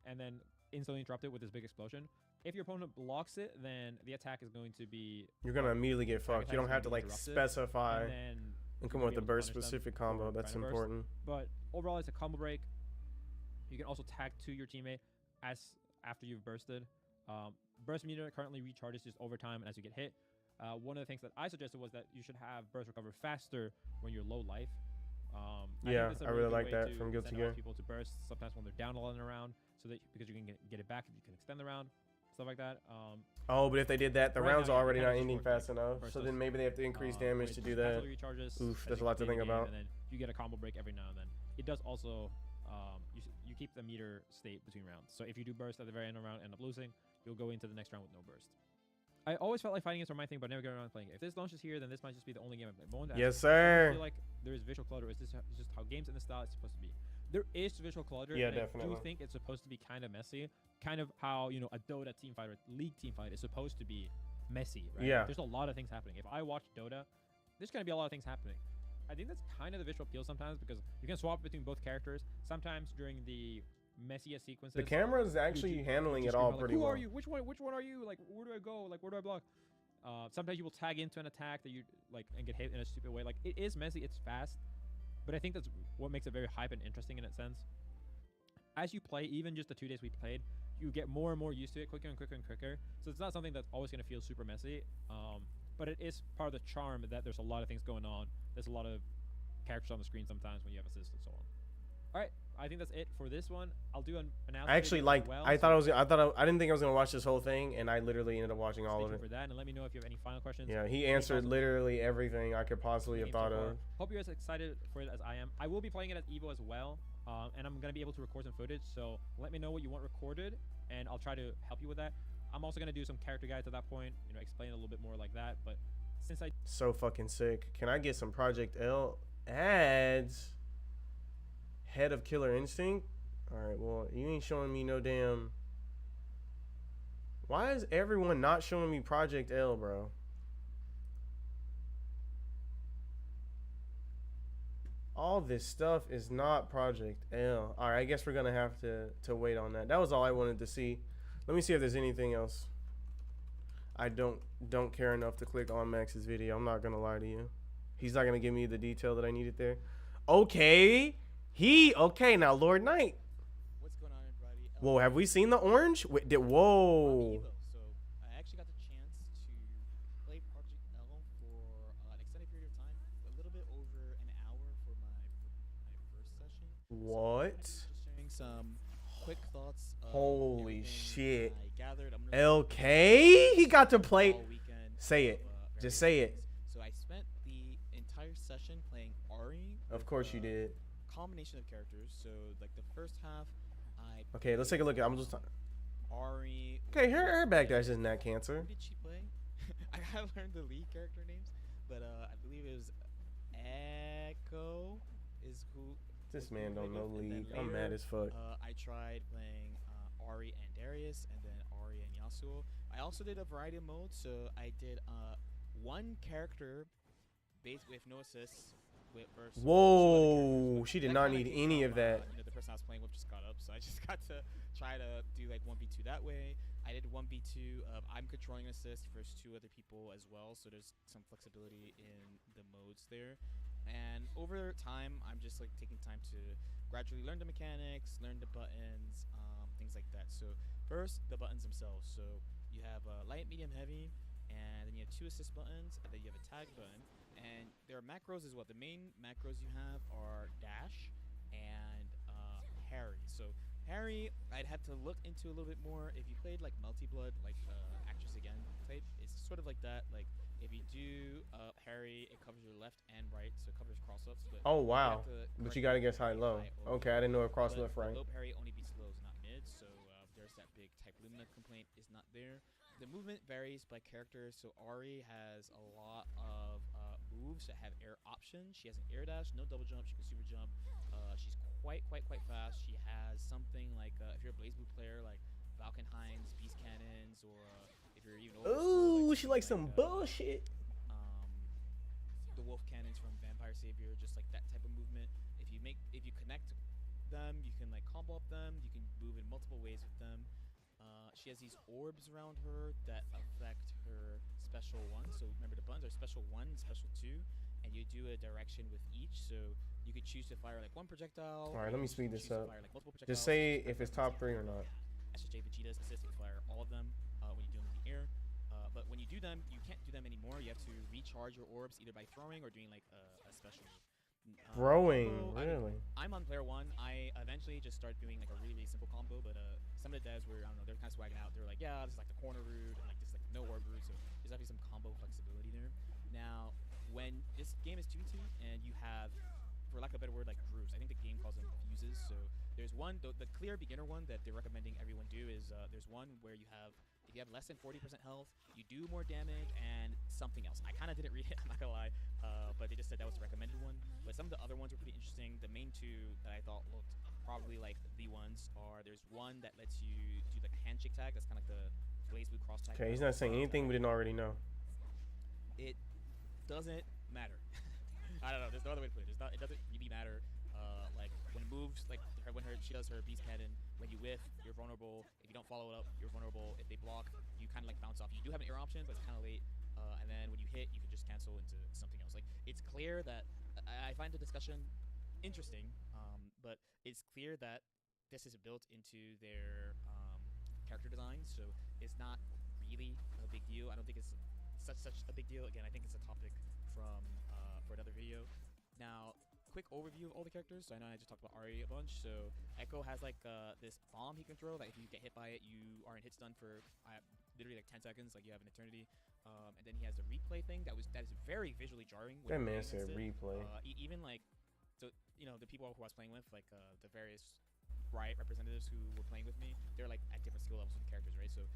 and then instantly interrupt it with this big explosion. If your opponent blocks it, then the attack is going to be. You're gonna immediately get fucked. You don't have to like interrupted, specify and then and you come will up with be the able to burst punish them specific for combo. That's trying to burst. important. But overall, it's a combo break. You can also tag to your teammate as after you've bursted. Burst meter currently recharges just over time as you get hit. One of the things that I suggested was that you should have burst recover faster when you're low life. Yeah, think that's a I really good like way that to from Guilty incentivize Gear. people to burst sometimes when they're down a lot in the round, so that because you can get it back if you can extend the round, stuff like that. Oh, but if they did that, the Right rounds now, are yeah, already kinda not just ending work, like, fast enough. burst So those, then maybe they have to increase damage to do that. Recharges Oof, as that's a you lot to play the think game, about. And then you get a combo break every now and then. It does also you keep the meter state between rounds. So if you do burst at the very end of the round and end up losing, you'll go into the next round with no burst. I always felt like fighting against my thing, but never get around to playing it. If this launches here, then this might just be the only game I play. Yes, I sir. feel like there is visual clutter. Is this just how games in this style is supposed to be? There is visual clutter. Yeah, and definitely. I do think it's supposed to be kind of messy, kind of how a Dota team fight or League team fight is supposed to be messy, right? Yeah. There's a lot of things happening. If I watch Dota, there's gonna be a lot of things happening. I think that's kind of the visual appeal sometimes because you can swap between both characters. Sometimes during the messiest sequences, The camera is actually handling it just all scream out, like, pretty Who well. are you? Which one are you? Like, where do I go? Like, where do I block? Sometimes you will tag into an attack that you like and get hit in a stupid way. Like, it is messy, it's fast, but I think that's what makes it very hype and interesting in its sense. As you play, even just the 2 days we played, you get more and more used to it, quicker and quicker and quicker. So it's not something that's always going to feel super messy, but it is part of the charm that there's a lot of things going on. There's a lot of characters on the screen sometimes when you have assists and so on. All right, I think that's it for this one. I'll do an analysis. I actually video as like. well, I so thought I didn't think I was gonna watch this whole thing, and I literally ended up watching all stay of tuned it. for that, and let me know if you have any final questions. Yeah, he Any answered thoughts on literally everything I could possibly the have game so thought far. of. Hope you're as excited for it as I am. I will be playing it at Evo as well, and I'm gonna be able to record some footage. So let me know what you want recorded, and I'll try to help you with that. I'm also gonna do some character guides at that point, explain a little bit more like that. But since I So fucking sick. Can I get some Project L ads? Head of Killer Instinct? Alright, well, you ain't showing me no damn. Why is everyone not showing me Project L, bro? All this stuff is not Project L. Alright, I guess we're gonna have to wait on that. That was all I wanted to see. Let me see if there's anything else. I don't care enough to click on Max's video. I'm not gonna lie to you. He's not gonna give me the detail that I needed there. Okay. Okay, now Lord Knight. What's going on, everybody? Whoa, have we seen the orange? Wait, whoa. Evo. So I actually got the chance to play Project L for an extended period of time, a little bit over an hour for my first session. What? Just sharing some quick thoughts. Of Holy everything shit. I gathered. I'm gonna LK? He got to play. all weekend Say of, it. various Just say it. things. So I spent the entire session playing Ari. Of with, course you did. Combination of characters. So like the first half, I Okay, let's take a look at. I'm just. Ari. Okay, her backdash isn't that cancer. Who did she play? I gotta learn the lead character names, but I believe it was Echo is who. This who man we don't played know with, and then league. I'm later, mad as fuck. I tried playing Ari and Darius, and then Ari and Yasuo. I also did a variety of modes, so I did one character based with no assists. Versus Whoa, she did that not kinda need came any from, of that. the person I was playing with just got up, so I just got to try to do like 1v2 that way. I did 1v2 of I'm controlling an assist versus 2 other people as well, so there's some flexibility in the modes there. And over time, I'm just like taking time to gradually learn the mechanics, learn the buttons, things like that. So first, the buttons themselves. So you have light, medium, heavy, and then you have 2 assist buttons, and then you have a tag button. And there are macros as well. The main macros you have are dash and Harry. So Harry, I'd have to look into a little bit more. If you played like Multi-Blood, like Actress Again type, it's sort of like that. Like if you do Harry, it covers your left and right, so it covers cross-ups. But Oh, you wow. have to But you correctly gotta guess high play low. high or Okay, I didn't know it crossed but left right. Low parry only beats lows, not mid, so there's that big type Lumina complaint is not there. The movement varies by character, so Ari has a lot of moves that have air options. She has an air dash, no double jump, she can super jump. She's quite fast. She has something like, if you're a Blaze Blue player, like Falcon Hinds, Beast Cannons, or if you're even old school, Ooh, she likes something some bullshit. the Wolf Cannon combinations from Vampire Savior, just like that type of movement. If you connect them, you can like combo up them. You can move in multiple ways with them. She has these orbs around her that affect her special one. So remember, the buttons are special 1 and special 2, and you do a direction with each. So you could choose to fire like one projectile. All right, let me speed this up. Fire, like, multiple Just projectiles. say if it's top 3 or not. SSJ Vegeta's assist, you fire all of them when you do them in the air. But when you do them, you can't do them anymore. You have to recharge your orbs either by throwing or doing like a special move. Throwing, Combo, really? I'm on player 1. I eventually just started doing like a really, really simple combo, but some of the devs were, I don't know, they're kind of swagging out. They're like, yeah, this is like the corner route, and like this is like no orb route, so there's definitely some combo flexibility there. Now, when this game is 2v2 and you have, for lack of a better word, like grooves, I think the game calls them fuses. So there's one, the clear beginner one that they're recommending everyone do is there's one where you have, if you have less than 40% health, you do more damage and something else. I kind of didn't read it, I'm not gonna lie, but they just said that was the recommended one. But some of the other ones were pretty interesting. The main two that I thought looked probably like the ones are, there's one that lets you do like a handshake tag. That's kind of like the Blaze Blue cross tag. Okay, he's not saying anything we didn't already know. It doesn't matter. I don't know. There's no other way to put it. It doesn't really matter. Like when it moves, like she does her beast cannon. When you whiff, you're vulnerable. If you don't follow it up, you're vulnerable. If they block, you kind of like bounce off. You do have an air option, but it's kind of late. And then when you hit, you can just cancel into something else. Like it's clear that I find the discussion interesting, but it's clear that this is built into their character design, so it's not really a big deal. I don't think it's such a big deal. Again, I think it's a topic from for another video. Now, quick overview of all the characters. So I know I just talked about Ari a bunch. So Echo has like this bomb he can throw that if you get hit by it, you are in hit stun for literally like 10 seconds, like you have an eternity. And then he has the replay thing that is very visually jarring. That man said replay. Even like, so you know, the people who I was playing with, like the various Riot representatives who were playing with me, they're like at different skill levels with the characters, right? So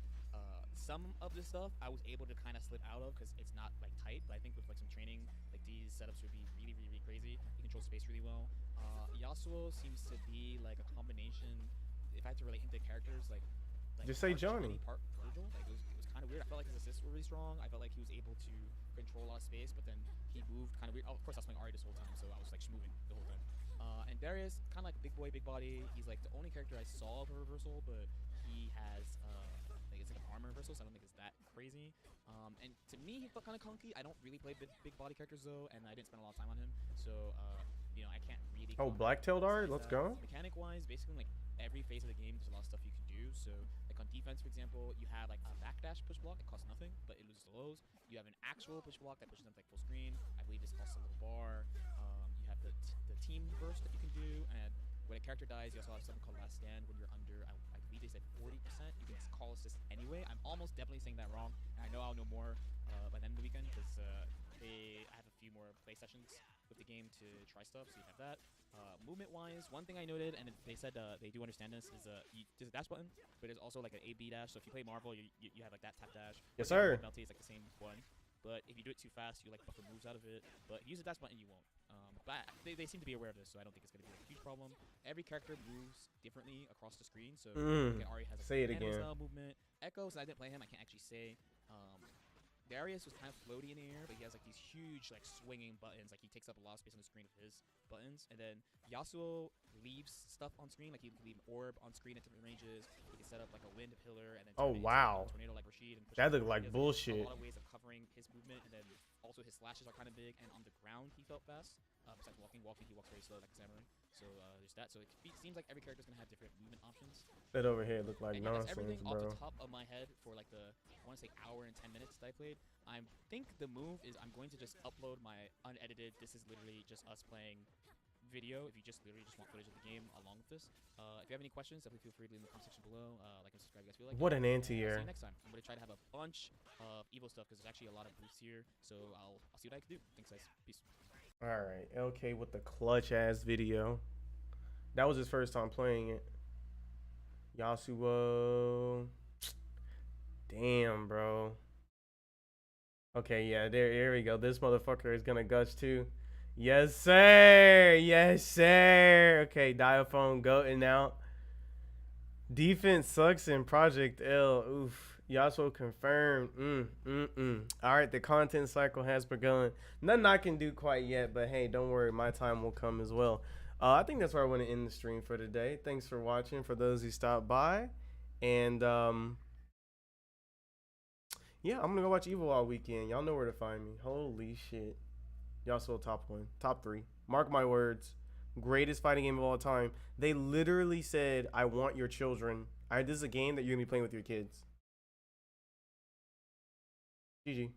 some of this stuff I was able to kind of slip out of because it's not like tight, but I think with like some training, like these setups would be really, really, really crazy. You control space really well. Yasuo seems to be like a combination. If I had to relate him to characters, like just say part Johnny. Part Virgil. Like it was kind of weird. I felt like his assists were really strong. I felt like he was able to control a lot of space, but then he moved kind of weird. Oh, of course, I was playing Ari this whole time, so I was like moving the whole time. And Darius, kind of like big boy, big body. He's like the only character I saw of a reversal, but he has like it's like an armor reversal, so I don't think it's that crazy. And to me, he felt kind of clunky. I don't really play big body characters though, and I didn't spend a lot of time on him, so you know, I can't really. Oh, Black-tailed Ari, let's go. Mechanic wise, basically like every phase of the game, there's a lot of stuff you can do. So like on defense, for example, you have like a backdash push block. It costs nothing, but it loses the lows. You have an actual push block that pushes them to like full screen. I believe this costs a little bar. You have the team burst that you can do, and when a character dies, you also have something called last stand. When you're under, I believe they said 40%, you can call assist anyway. I'm almost definitely saying that wrong, and I know I'll know more by the end of the weekend because I have a few more play sessions with the game to try stuff. So you have that. Movement-wise, one thing I noted, and they said they do understand this, is there's a dash button, but there's also like an A/B dash. So if you play Marvel, you have like that tap dash. Yes, sir. Melty is like the same one. But if you do it too fast, you like buffer moves out of it. But if you use the dash button, you won't. But they seem to be aware of this, so I don't think it's going to be a huge problem. Every character moves differently across the screen. So Ari has a say it again. style movement. Echo, since I didn't play him, I can't actually say. Darius was kind of floaty in the air, but he has like these huge like swinging buttons. Like he takes up a lot of space on the screen with his buttons. And then Yasuo leaves stuff on screen. Like he can leave an orb on screen at different ranges. He can set up like a wind pillar and then oh wow, tornado like Rashid. And that looked like bullshit. A lot of ways of covering his movement, and then also his slashes are kind of big. And on the ground, he felt fast. Besides walking, he walks very slow like a samurai. So there's that. So it seems like every character's gonna have different movement options. That over here looked like and nonsense, everything bro. off the top of my head for like the I want to say hour and 10 minutes that I played. I think the move is I'm going to just upload my unedited. This is literally just us playing video. If you just literally just want footage of the game along with this. If you have any questions, definitely feel free to leave in the comment section below. Like and subscribe if you guys feel like. What it. an anti-air. See you next time. I'm gonna try to have a bunch of Evo stuff because there's actually a lot of boosts here. So I'll see what I can do. Thanks guys. Peace. Alright, LK with the clutch ass video. That was his first time playing it. Yasuo. Damn, bro. Okay, yeah, there we go. This motherfucker is gonna gush too. Yes, sir. Yes, sir. Okay, Diaphone goating out. Defense sucks in Project L. Oof. Yasuo confirmed. All right, the content cycle has begun. Nothing I can do quite yet, but hey, don't worry, my time will come as well. I think that's where I want to end the stream for today. Thanks for watching. For those who stopped by, and yeah, I'm gonna go watch Evil all weekend. Y'all know where to find me. Holy shit, Yasuo top 1, top 3. Mark my words. Greatest fighting game of all time. They literally said, "I want your children." This is a game that you're gonna be playing with your kids. GG.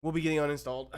We'll be getting uninstalled.